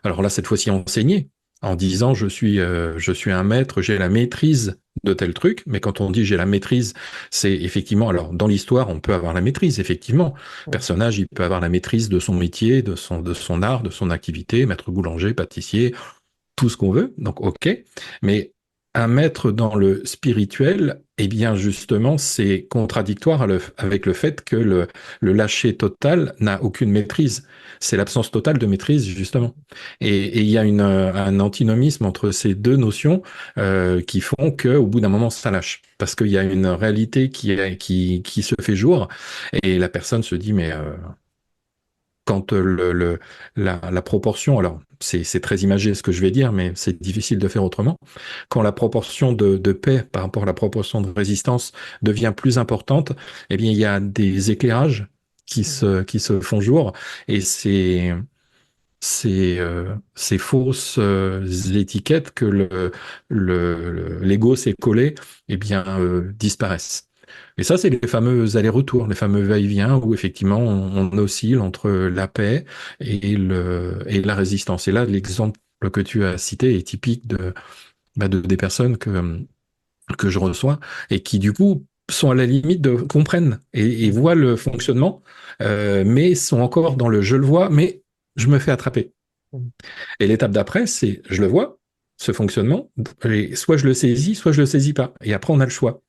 alors là cette fois-ci enseigner, en disant je suis un maître, j'ai la maîtrise de tel truc, mais quand on dit j'ai la maîtrise, c'est effectivement, alors dans l'histoire on peut avoir la maîtrise, effectivement, le Mm. personnage il peut avoir la maîtrise de son métier, de son art, de son activité, maître boulanger, pâtissier, tout ce qu'on veut, donc ok. Mais un maître dans le spirituel, eh bien justement, c'est contradictoire avec le fait que le lâcher total n'a aucune maîtrise. C'est l'absence totale de maîtrise, justement. Et il y a un antinomisme entre ces deux notions qui font qu'au bout d'un moment, ça lâche. Parce qu'il y a une réalité qui se fait jour et la personne se dit, mais quand la proportion, alors c'est très imagé ce que je vais dire, mais c'est difficile de faire autrement, quand la proportion de paix par rapport à la proportion de résistance devient plus importante, eh bien il y a des éclairages Mm. qui se font jour et ces fausses étiquettes que l'ego s'est collé, eh bien disparaissent. Et ça, c'est les fameux allers-retours, les fameux va-et-vient où effectivement on oscille entre la paix et la résistance. Et là, l'exemple que tu as cité est typique des personnes que je reçois et qui du coup sont à la limite de comprennent et Mm. voient le fonctionnement, mais sont encore dans le je le vois, mais je me fais attraper. Mm. Et l'étape d'après, c'est je le vois, ce fonctionnement, et soit je le saisis, soit je le saisis pas. Et après, on a le choix.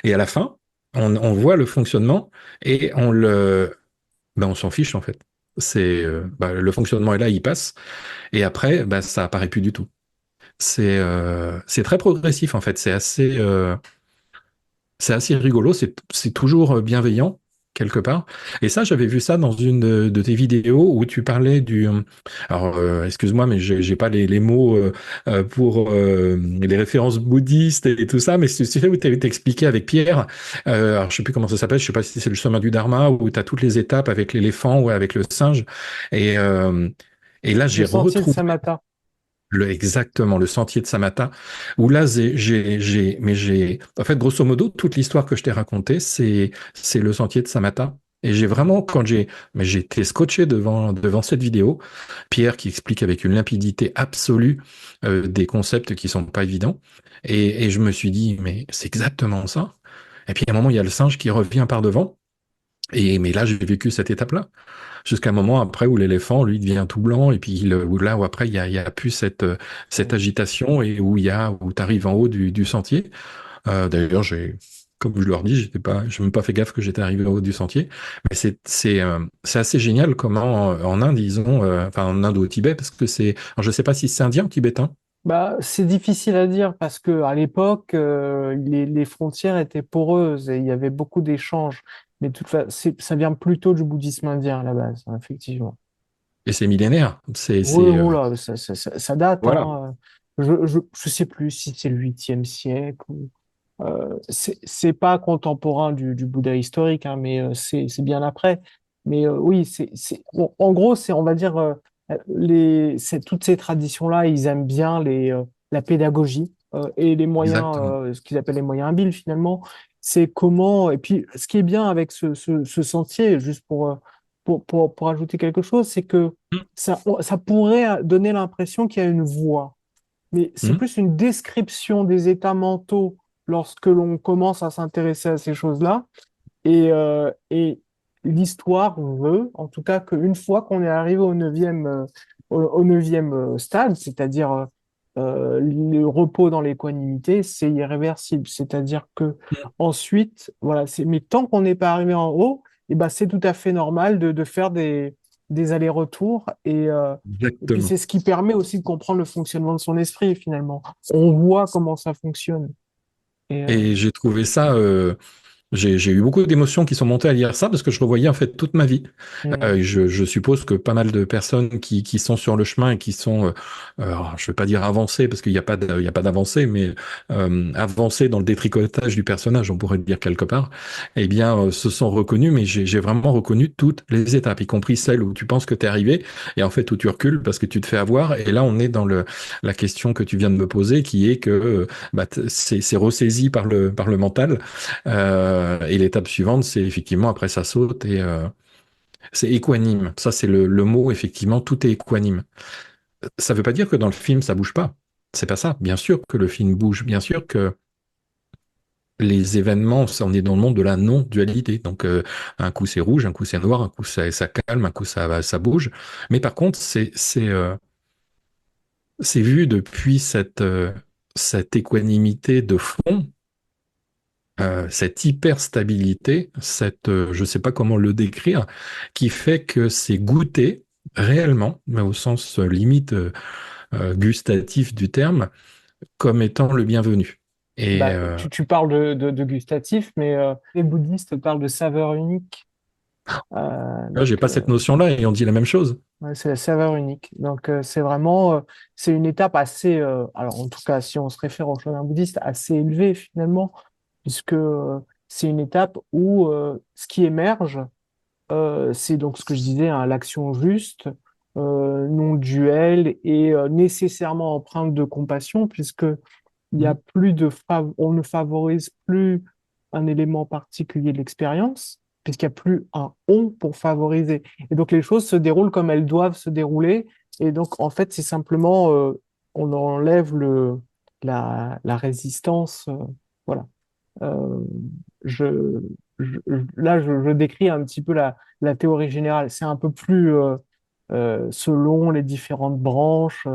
Et à la fin, on voit le fonctionnement et on s'en fiche en fait. Le fonctionnement est là, il passe, et après, ça apparaît plus du tout. C'est très progressif en fait. C'est assez rigolo. C'est toujours bienveillant quelque part. Et ça, j'avais vu ça dans une de tes vidéos où tu parlais alors, excuse-moi, mais j'ai pas les mots pour les références bouddhistes et tout ça, mais tu sais où tu avais expliqué avec Pierre. Alors, je sais plus comment ça s'appelle. Je sais pas si c'est le chemin du Dharma où tu as toutes les étapes avec l'éléphant ou avec le singe. Et euh, et là, Le j'ai sentier de retrouvé Samatha. exactement le sentier de Samatha, où là, en fait, grosso modo, toute l'histoire que je t'ai racontée, c'est le sentier de Samatha. Et j'ai vraiment, mais j'ai été scotché devant cette vidéo, Pierre qui explique avec une limpidité absolue des concepts qui sont pas évidents. Et je me suis dit, mais c'est exactement ça. Et puis à un moment, il y a le singe qui revient par devant. Mais là, j'ai vécu cette étape-là. Jusqu'à un moment après où l'éléphant, lui, devient tout blanc. Et puis où là, où après, il y a plus cette Mm. agitation et où tu arrives en haut du sentier. D'ailleurs, comme je leur dis, j'ai même pas fait gaffe que j'étais arrivé au haut du sentier. Mais c'est assez génial comment en Inde, enfin en Inde au Tibet, parce que alors je sais pas si c'est indien ou tibétain. Bah, c'est difficile à dire parce que à l'époque, les frontières étaient poreuses et il y avait beaucoup d'échanges. Mais de toute façon, ça vient plutôt du bouddhisme indien à la base, hein, effectivement. Et c'est millénaire. Oui, oula, ça date, Voilà, hein. Je sais plus si c'est le 8e siècle. C'est pas contemporain du Bouddha historique, hein, mais c'est bien après. Mais oui, bon, en gros, on va dire, toutes ces traditions-là, ils aiment bien la pédagogie et les moyens, exactement. ce qu'ils appellent les moyens habiles finalement. C'est comment, et puis ce qui est bien avec ce sentier, juste pour ajouter quelque chose, c'est que Mm, ça pourrait donner l'impression qu'il y a une voie, mais c'est mm, plus une description des états mentaux lorsque l'on commence à s'intéresser à ces choses-là. Et l'histoire veut, en tout cas, qu'une fois qu'on est arrivé au neuvième stade, c'est-à-dire le repos dans l'équanimité, c'est irréversible. C'est-à-dire que mm. ensuite, voilà, mais tant qu'on n'est pas arrivé en haut, et ben, c'est tout à fait normal de faire des allers-retours. Et puis, Exactement. c'est ce qui permet aussi de comprendre le fonctionnement de son esprit, finalement. On voit comment ça fonctionne. Et, Et j'ai trouvé ça. J'ai eu beaucoup d'émotions qui sont montées à lire ça parce que je revoyais en fait toute ma vie. mm, Je suppose que pas mal de personnes qui sont sur le chemin et qui sont, alors, je vais pas dire avancées parce qu'il n'y a pas il y a pas d'avancée, mais avancées dans le détricotage du personnage, on pourrait dire quelque part, eh bien, se sont reconnus, mais j'ai vraiment reconnu toutes les étapes, y compris celles où tu penses que tu es arrivé et en fait où tu recules parce que tu te fais avoir. Et là, on est dans la question que tu viens de me poser qui est que bah, c'est ressaisi par le mental et l'étape suivante, c'est effectivement après ça saute et c'est équanime. Ça, c'est le mot, effectivement, tout est équanime. Ça veut pas dire que dans le film, ça bouge pas. C'est pas ça. Bien sûr que le film bouge, bien sûr que les événements, on est dans le monde de la non-dualité. Donc, un coup c'est rouge, un coup c'est noir, un coup ça calme, un coup ça bouge. Mais par contre, c'est vu depuis cette équanimité de fond, cette hyperstabilité, je ne sais pas comment le décrire, qui fait que c'est goûté réellement, mais au sens limite gustatif du terme, comme étant le bienvenu. Et bah, tu parles de gustatif, mais les bouddhistes parlent de saveur unique. là, j'ai Donc, pas cette notion-là et on dit la même chose. ouais, c'est la saveur unique. Donc, c'est vraiment, c'est une étape assez, alors en tout cas, si on se réfère au chemin bouddhiste, assez élevée finalement, puisque c'est une étape où ce qui émerge, c'est donc ce que je disais, hein, l'action juste, non duelle et nécessairement empreinte de compassion, puisque il y a Mm. plus on ne favorise plus un élément particulier de l'expérience, puisqu'il n'y a plus un on pour favoriser. Et donc les choses se déroulent comme elles doivent se dérouler. Et donc en fait, c'est simplement, on enlève la résistance. Voilà. Euh, je, là, je décris un petit peu la théorie générale. C'est un peu plus selon les différentes branches,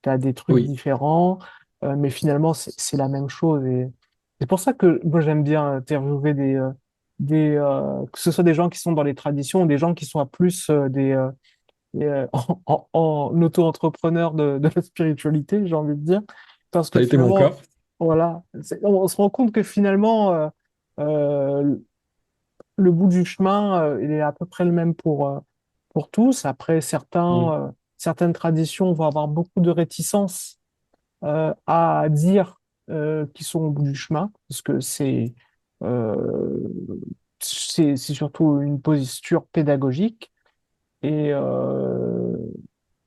tu as des trucs Oui, différents, mais finalement, c'est la même chose. Et c'est pour ça que moi, j'aime bien interviewer que ce soit des gens qui sont dans les traditions ou des gens qui sont à plus en auto-entrepreneur de la spiritualité, j'ai envie de dire. Parce ça que a été mon cas. finalement, voilà, on se rend compte que finalement, euh, le bout du chemin, il est à peu près le même pour tous. Après, Mm. certaines traditions vont avoir beaucoup de réticence à dire qu'ils sont au bout du chemin, parce que euh, c'est surtout une posture pédagogique. Et, euh,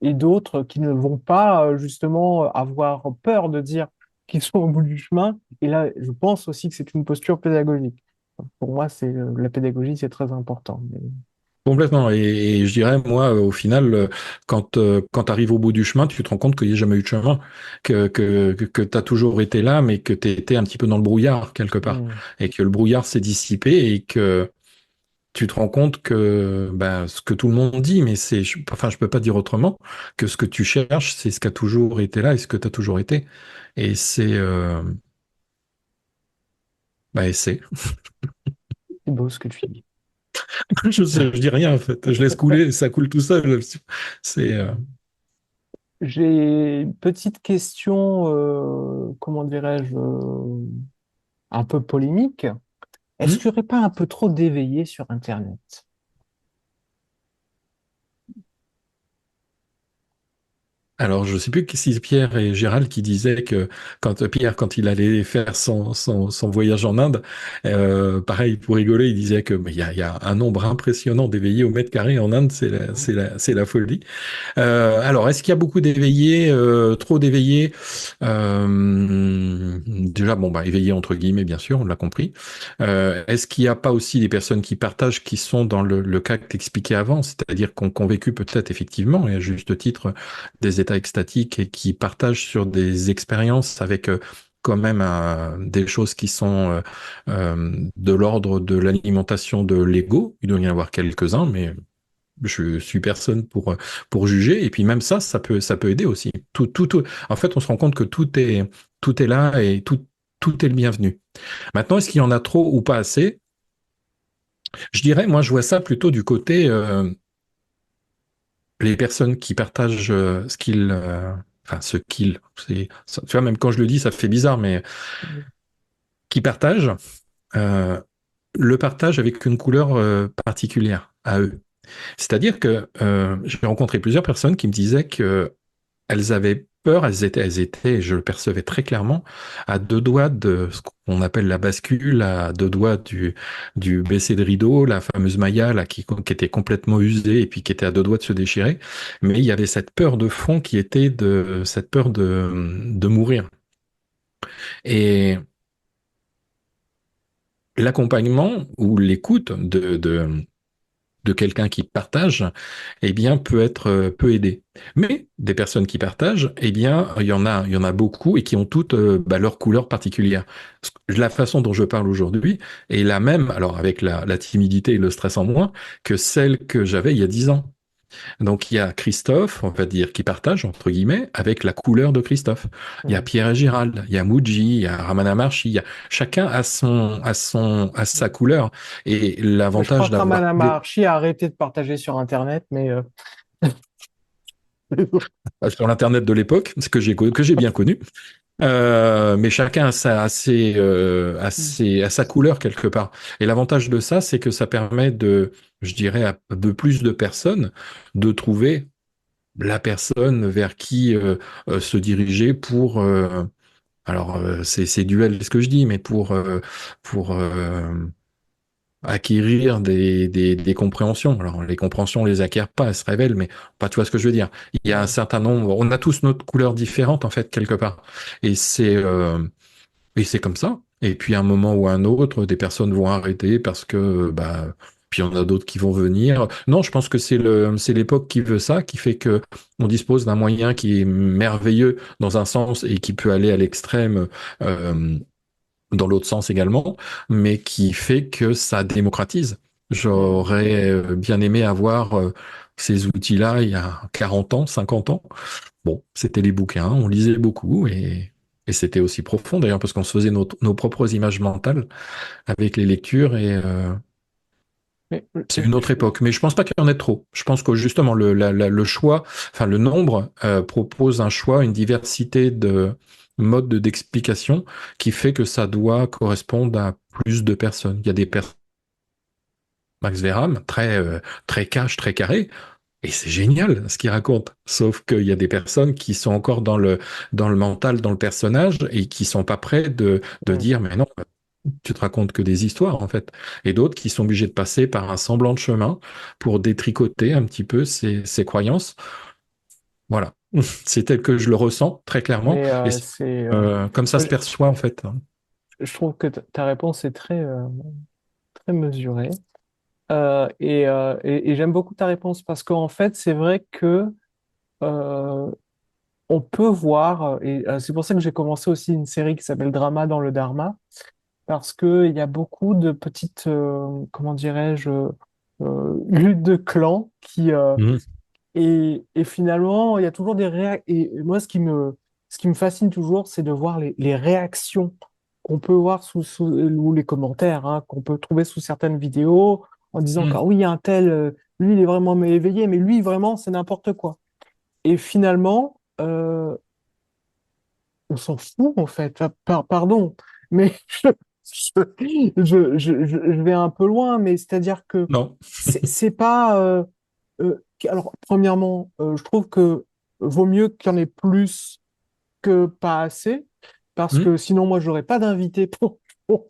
et d'autres qui ne vont pas justement avoir peur de dire qu'ils sont au bout du chemin. Et là, je pense aussi que c'est une posture pédagogique. Pour moi, la pédagogie, c'est très important. Complètement. Et je dirais, moi, au final, quand tu arrives au bout du chemin, tu te rends compte qu'il n'y a jamais eu de chemin, que tu as toujours été là, mais que tu étais un petit peu dans le brouillard, quelque part. Hmm. Et que le brouillard s'est dissipé et que tu te rends compte que ben, ce que tout le monde dit, mais enfin, je peux pas dire autrement, que ce que tu cherches, c'est ce qui a toujours été là et ce que tu as toujours été. Et et c'est. C'est beau ce que tu dis. Je dis rien, en fait. Je laisse couler, ça coule tout seul. C'est, J'ai une petite question, comment dirais-je, un peu polémique. Est-ce hmm. qu'il n'y aurait pas un peu trop d'éveillés sur Internet? Alors, je sais plus si c'est Pierre et Gérald qui disaient que Pierre, quand il allait faire son voyage en Inde, pareil, pour rigoler, il disait que mais il y a un nombre impressionnant d'éveillés au mètre carré en Inde, c'est la folie. Alors, est-ce qu'il y a beaucoup d'éveillés, trop d'éveillés? Déjà, bon, bah, éveillés entre guillemets, bien sûr, on l'a compris. Est-ce qu'il n'y a pas aussi des personnes qui partagent, qui sont dans le cas que t'expliquais avant, c'est-à-dire qu'on vécu peut-être effectivement, et à juste titre, des états extatiques et qui partagent sur des expériences avec quand même des choses qui sont de l'ordre de l'alimentation de l'ego. Il doit y en avoir quelques-uns, mais je suis personne pour juger. Et puis même ça peut aider aussi. En fait, on se rend compte que tout est là et tout est le bienvenu. Maintenant, est-ce qu'il y en a trop ou pas assez? Je dirais, moi, je vois ça plutôt du côté les personnes qui partagent enfin, tu vois, même quand je le dis, ça fait bizarre, mais qui partagent, euh, le partage avec une couleur particulière à eux. C'est-à-dire que j'ai rencontré plusieurs personnes qui me disaient que elles avaient peur, elles étaient, je le percevais très clairement, à deux doigts de ce qu'on appelle la bascule, à deux doigts du baisser de rideau, la fameuse mailla là, qui était complètement usée et puis qui était à deux doigts de se déchirer. Mais il y avait cette peur de fond qui était cette peur de mourir. Et l'accompagnement ou l'écoute de quelqu'un qui partage, eh bien, peut aider. Mais des personnes qui partagent, eh bien, il y en a beaucoup et qui ont toutes leur couleur particulière. La façon dont je parle aujourd'hui est la même, alors avec la timidité et le stress en moins, que celle que j'avais il y a 10 ans. Donc il y a Christophe, on va dire, qui partage, entre guillemets, avec la couleur de Christophe. Il y a Hmm. Pierre et Gérald, il y a Muji, il y a Ramana Maharshi, chacun a sa couleur. Et Je crois l'avantage que d'avoir Ramana Maharshi a arrêté de partager sur Internet, mais sur l'internet de l'époque, ce que j'ai bien connu. Mais chacun a sa couleur quelque part. Et l'avantage de ça, c'est que ça permet je dirais, de plus de personnes de trouver la personne vers qui se diriger pour. C'est duel ce que je dis, mais pour acquérir des compréhensions. Alors, les compréhensions, on les acquiert pas, elles se révèlent, mais pas, tu vois ce que je veux dire. Il y a un hmm. certain nombre, on a tous notre couleur différente, en fait, quelque part. Et et c'est comme ça. Et puis, à un moment ou à un autre, des personnes vont arrêter parce que, bah, puis il y en a d'autres qui vont venir. Non, je pense que c'est l'époque qui veut ça, qui fait que on dispose d'un moyen qui est merveilleux dans un sens et qui peut aller à l'extrême, euh, dans l'autre sens également, mais qui fait que ça démocratise. Hmm. J'aurais bien aimé avoir ces outils-là il y a 40 ans, 50 ans. Bon, c'était les bouquins, on lisait beaucoup et c'était aussi profond d'ailleurs parce qu'on se faisait nos propres images mentales avec les lectures et Mais, c'est une autre époque. Mais je pense pas qu'il y en ait trop. Je pense que justement le choix, enfin le nombre propose un choix, une diversité de modes d'explication qui fait que ça doit correspondre à plus de personnes. Il y a des personnes, Max Verham, très cash, très carré, et c'est génial ce qu'il raconte. Sauf qu'il y a des personnes qui sont encore dans le mental, dans le personnage, et qui sont pas prêts de hmm. dire, mais non, tu te racontes que des histoires, en fait. Et d'autres qui sont obligés de passer par un semblant de chemin pour détricoter un petit peu ces croyances. Voilà. C'est tel que je le ressens, très clairement. Mais Et comme ça moi, se perçoit, en fait. je trouve que ta réponse est très, très mesuré. Et j'aime beaucoup ta réponse parce qu'en fait, c'est vrai que euh, on peut voir, c'est pour ça que j'ai commencé aussi une série qui s'appelle Drama dans le Dharma, parce qu'il y a beaucoup de petites, comment dirais-je, luttes de clans Mhm. et finalement, il y a toujours des réactions. Et moi, ce qui me fascine toujours, c'est de voir les réactions qu'on peut voir ou les commentaires hein, qu'on peut trouver sous certaines vidéos en disant que Mhm. ah oui, un tel, lui, il est vraiment éveillé, mais lui, vraiment, c'est n'importe quoi. Et finalement, on s'en fout, en fait. Pardon, mais je vais un peu loin, mais c'est-à-dire que Non. c'est pas. Alors, premièrement, je trouve que vaut mieux qu'il y en ait plus que pas assez, parce Mhm. que sinon, moi, j'aurais pas d'invité pour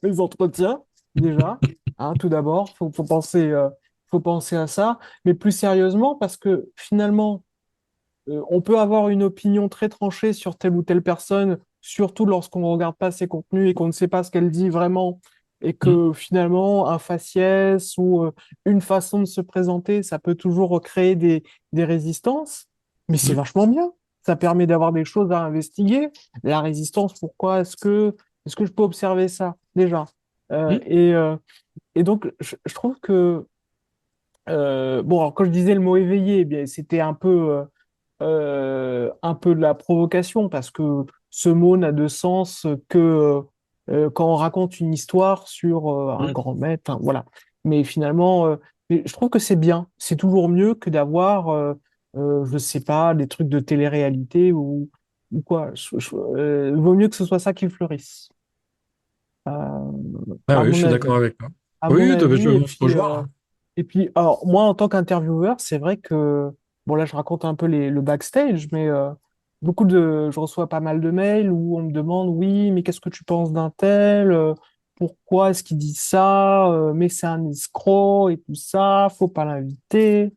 les entretiens, déjà. Hein, tout d'abord, faut penser à ça. Mais plus sérieusement, parce que finalement, on peut avoir une opinion très tranchée sur telle ou telle personne, surtout lorsqu'on ne regarde pas ses contenus et qu'on ne sait pas ce qu'elle dit vraiment, et Mhm. que finalement, un faciès ou une façon de se présenter, ça peut toujours créer des résistances, mais c'est Mhm. vachement bien. Ça permet d'avoir des choses à investiguer. La résistance, pourquoi est-ce que je peux observer ça déjà? Euh, Mhm. et, euh, et donc, je trouve que, bon, alors quand je disais le mot éveillé, eh bien, c'était un peu de la provocation parce que ce mot n'a de sens que quand on raconte une histoire sur un Mhm. grand maître, hein, voilà. Mais finalement, mais je trouve que c'est bien. C'est toujours mieux que d'avoir, je sais pas, des trucs de télé-réalité ou quoi. Vaut mieux que ce soit ça qui fleurisse, Ah à oui, je mon suis d'accord avis. avec toi. À mon Oui, avis, on se rejoint. et puis, alors, moi, en tant qu'intervieweur, c'est vrai que, bon, là, je raconte un peu le backstage, mais je reçois pas mal de mails où on me demande, oui, mais qu'est-ce que tu penses d'un tel? Pourquoi est-ce qu'il dit ça? Mais c'est un escroc et tout ça, faut pas l'inviter.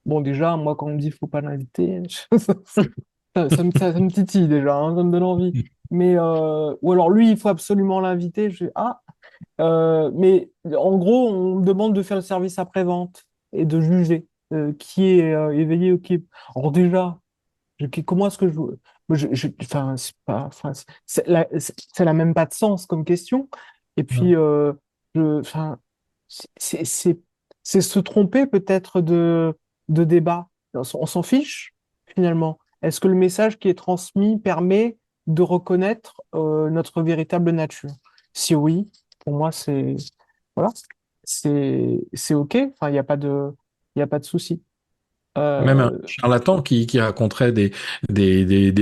Bon, déjà, moi, quand on me dit faut pas l'inviter, ça me titille déjà, hein, ça me donne envie. Mhm. Mais, ou alors lui, il faut absolument l'inviter. Ah, mais en gros, on me demande de faire le service après-vente et de juger qui est éveillé ou qui est... Alors déjà, comment est-ce que je... enfin, c'est pas, enfin, ça n'a même pas de sens comme question. Et puis, Non. enfin, c'est c'est- c'est- c'est se tromper peut-être de débat. On s'en fiche, finalement. Est-ce que le message qui est transmis permet de reconnaître notre véritable nature? Si oui, pour moi, voilà, c'est OK. Enfin, il y a pas de souci. Même un Euh, charlatan qui raconterait des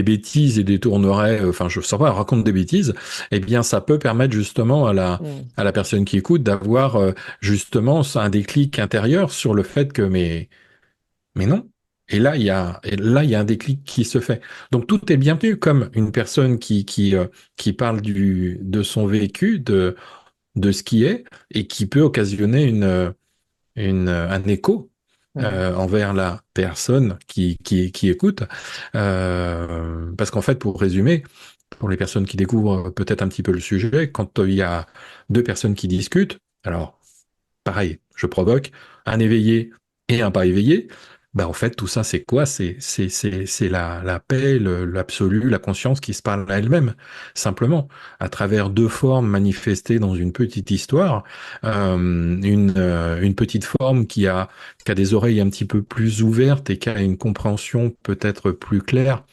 bêtises et détournerait, enfin, je sais pas, raconte des bêtises, eh bien, ça peut permettre justement hmm, à la personne qui écoute d'avoir justement un déclic intérieur sur le fait que, mais non. Et là, il y a un déclic qui se fait. Donc, tout est bienvenu, comme une personne qui parle de son vécu, de ce qui est, et qui peut occasionner un écho hmm, envers la personne qui écoute. Parce qu'en fait, pour résumer, pour les personnes qui découvrent peut-être un petit peu le sujet, quand il y a deux personnes qui discutent, alors pareil, je provoque, un éveillé et un pas éveillé, bah en fait, tout ça, c'est quoi? C'est la paix, l'absolu, la conscience qui se parle à elle-même, simplement, à travers deux formes manifestées dans une petite histoire. Une petite forme qui a des oreilles un petit peu plus ouvertes et qui a une compréhension peut-être plus claire,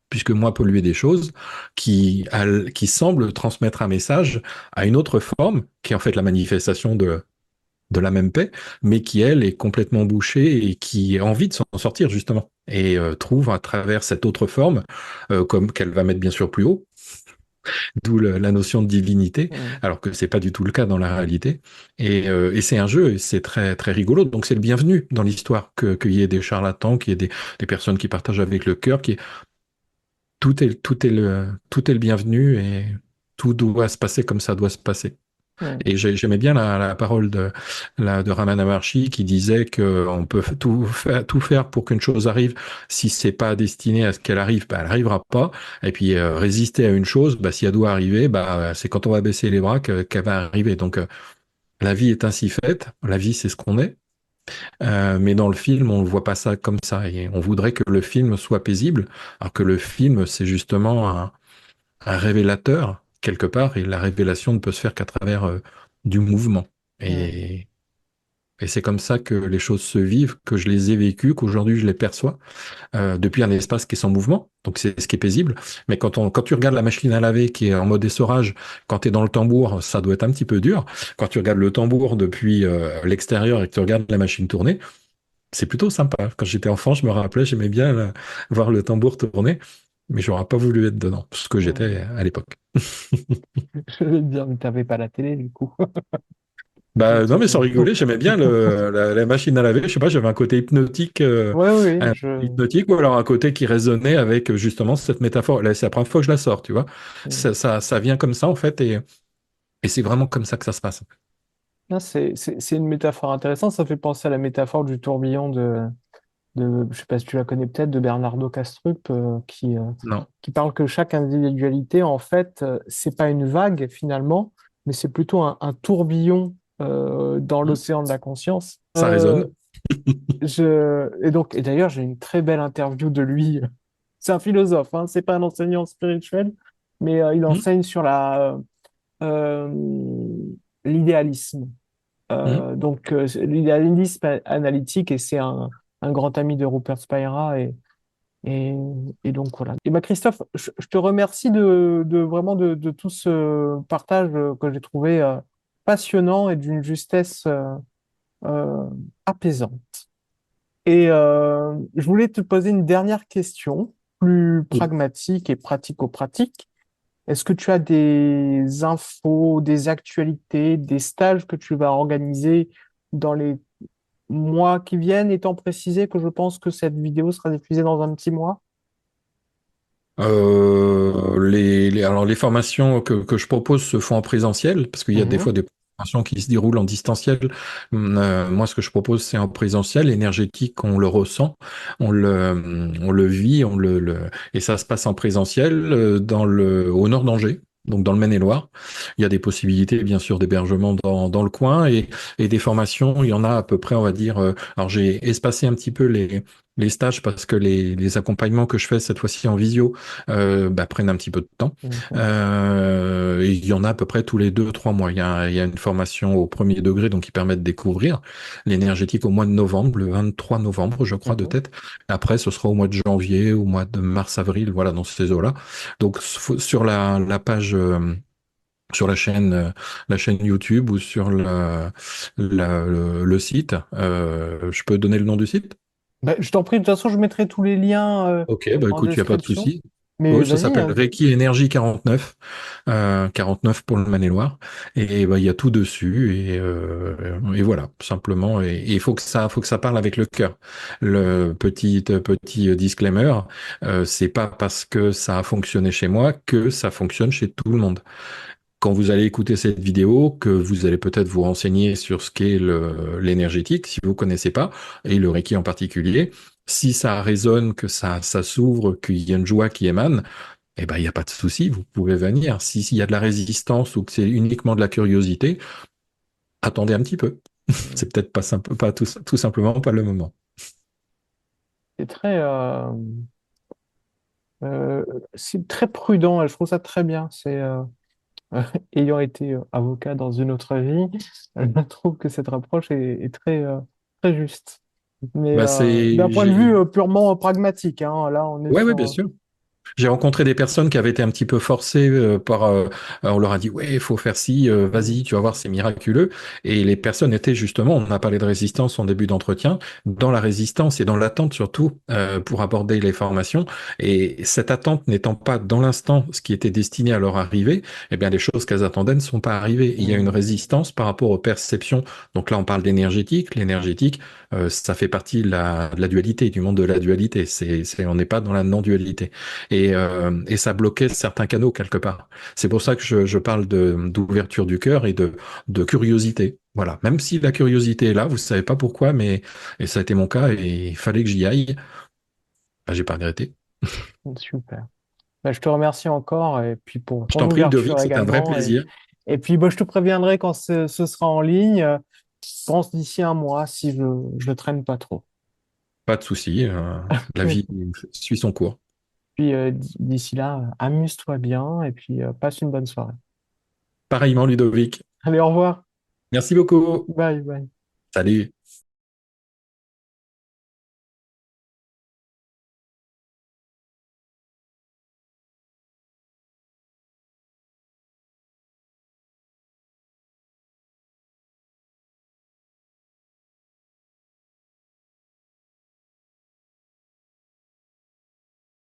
puisque moins polluée des choses, qui semble transmettre un message à une autre forme, qui est en fait la manifestation de la même paix, mais qui, elle, est complètement bouchée et qui a envie de s'en sortir, justement, et trouve à travers cette autre forme, comme qu'elle va mettre bien sûr plus haut, d'où la notion de divinité, hmm, alors que c'est pas du tout le cas dans la réalité. Et c'est un jeu, et c'est très, très rigolo, donc c'est le bienvenu dans l'histoire, qu'il y ait des charlatans, qu'il y ait des personnes qui partagent avec le cœur, tout est le bienvenu, et tout doit se passer comme ça doit se passer. hmm, Et j'aimais bien la parole de Ramana Maharshi qui disait qu'on peut tout faire pour qu'une chose arrive. Si c'est pas destiné à ce qu'elle arrive, bah, elle arrivera pas. Et puis résister à une chose, bah, si elle doit arriver, bah, c'est quand on va baisser les bras qu'elle va arriver. Donc La vie est ainsi faite, la vie c'est ce qu'on est. Mais dans le film, on ne voit pas ça comme ça. Et on voudrait que le film soit paisible, alors que le film, c'est justement un révélateur, quelque part, et la révélation ne peut se faire qu'à travers du mouvement. Mm. Et, et c'est comme ça que les choses se vivent, que je les ai vécues, qu'aujourd'hui je les perçois, depuis un espace qui est sans mouvement. Donc c'est ce qui est paisible. Mais quand tu regardes la machine à laver qui est en mode essorage, quand tu es dans le tambour, ça doit être un petit peu dur. Quand tu regardes le tambour depuis l'extérieur et que tu regardes la machine tourner, c'est plutôt sympa. Quand j'étais enfant, je me rappelais, j'aimais bien voir le tambour tourner, mais j'aurais pas voulu être dedans, ce que j'étais Mm. à l'époque. Je vais te dire, mais t'avais pas la télé du coup. Bah non, mais sans Effectivement. rigoler, j'aimais bien la machine à laver. Je sais pas, j'avais Ouais, oui, un côté hypnotique ou alors un côté qui résonnait avec justement cette métaphore. Là, c'est la première fois que je la sors, tu vois. Ça vient comme ça en fait, et c'est vraiment comme ça que ça se passe. non, c'est une métaphore intéressante. Ça fait penser à la métaphore du tourbillon je sais pas si tu la connais peut-être, de Bernardo Kastrup, Non. qui parle que chaque individualité, en fait, c'est pas une vague finalement, mais c'est plutôt un tourbillon dans Hmm. l'océan de la conscience. Ça résonne. Et d'ailleurs, j'ai une très belle interview de lui. C'est un philosophe, hein, c'est pas un enseignant spirituel, mais il Hmm. enseigne sur euh, l'idéalisme. Hmm. L'idéalisme analytique, et c'est un grand ami de Rupert Spira. Et, et donc voilà. Et ben Christophe, je te remercie vraiment de tout ce partage que j'ai trouvé passionnant et d'une justesse euh, apaisante. Et je voulais te poser une dernière question, plus pragmatique et pratico-pratique. Est-ce que tu as des infos, des actualités, des stages que tu vas organiser dans les mois qui viennent, étant précisé que je pense que cette vidéo sera diffusée dans un petit mois? Alors les formations que je propose se font en présentiel, parce qu'il y a des fois Mhm, des formations qui se déroulent en distanciel. Moi, ce que je propose, c'est en présentiel, énergétique, on le ressent, on le vit, et ça se passe en présentiel au nord d'Angers. Donc dans le Maine-et-Loire, il y a des possibilités bien sûr d'hébergement dans le coin et des formations, il y en a à peu près, on va dire. Alors j'ai espacé un petit peu les stages parce que les accompagnements que je fais cette fois-ci en visio prennent un petit peu de temps. mhm, Et il y en a à peu près tous les 2, 3 mois. Il y a une formation au premier degré, donc qui permet de découvrir l'énergétique au mois de novembre, le 23 novembre, je crois, de mhm. tête. Après, ce sera au mois de janvier, au mois de mars, avril, voilà, dans ces eaux-là. Donc, sur la page, sur la chaîne YouTube ou sur le site, je peux donner le nom du site? Ben, je t'en prie, de toute façon, je mettrai tous les liens Ok, bah en écoute, il n'y a pas de description. souci. Mais Oui, ça vas-y, s'appelle hein. Reiki Énergie 49, 49 pour le Maine-et-Loire. Et bah, il y a tout dessus. Et voilà, simplement. Et il faut que ça parle avec le cœur. Le petit disclaimer, c'est pas parce que ça a fonctionné chez moi que ça fonctionne chez tout le monde. Quand vous allez écouter cette vidéo, que vous allez peut-être vous renseigner sur ce qu'est l'énergétique, si vous connaissez pas, et le Reiki en particulier, si ça résonne, que ça s'ouvre, qu'il y a une joie qui émane, eh ben, il n'y a pas de souci, vous pouvez venir. S'il y a de la résistance ou que c'est uniquement de la curiosité, attendez un petit peu. C'est peut-être pas simple, pas tout simplement pas le moment. C'est euh, c'est très prudent et je trouve ça très bien. Ayant été avocat dans une autre vie, je trouve que cette approche est très juste. Mais Bah, d'un point de vue purement pragmatique, hein, là, on est ouais, ouais, sur. bien sûr. J'ai rencontré des personnes qui avaient été un petit peu forcées on leur a dit, ouais, il faut faire ci, Mm, vas-y, tu vas voir, c'est miraculeux. Et les personnes étaient justement, on a parlé de résistance en début d'entretien, dans la résistance et dans l'attente surtout pour aborder les formations. Et cette attente n'étant pas dans l'instant ce qui était destiné à leur arriver, eh bien les choses qu'elles attendaient ne sont pas arrivées. Il y a une mm, résistance par rapport aux perceptions. Donc là, on parle d'énergétique. L'énergétique, ça fait partie de la dualité, du monde de la dualité. On n'est pas dans la non-dualité et ça bloquait certains canaux quelque part. C'est pour ça que je parle d'ouverture du cœur et de curiosité. Voilà. Même si la curiosité est là, vous savez pas pourquoi, mais et ça a été mon cas et il fallait que j'y aille. Bah, j'ai pas regretté. super. Ben, je te remercie encore et puis pour Je ton t'en prie, ouverture Ludovic, c'était un vrai également. plaisir. Et puis, bah, je te préviendrai quand ce sera en ligne. Je pense d'ici un mois si je traîne pas trop. Pas de souci, la vie suit son cours. Puis d'ici là, amuse-toi bien et puis passe une bonne soirée. Pareillement, Ludovic. Allez, au revoir. Merci beaucoup. Bye, bye. Salut.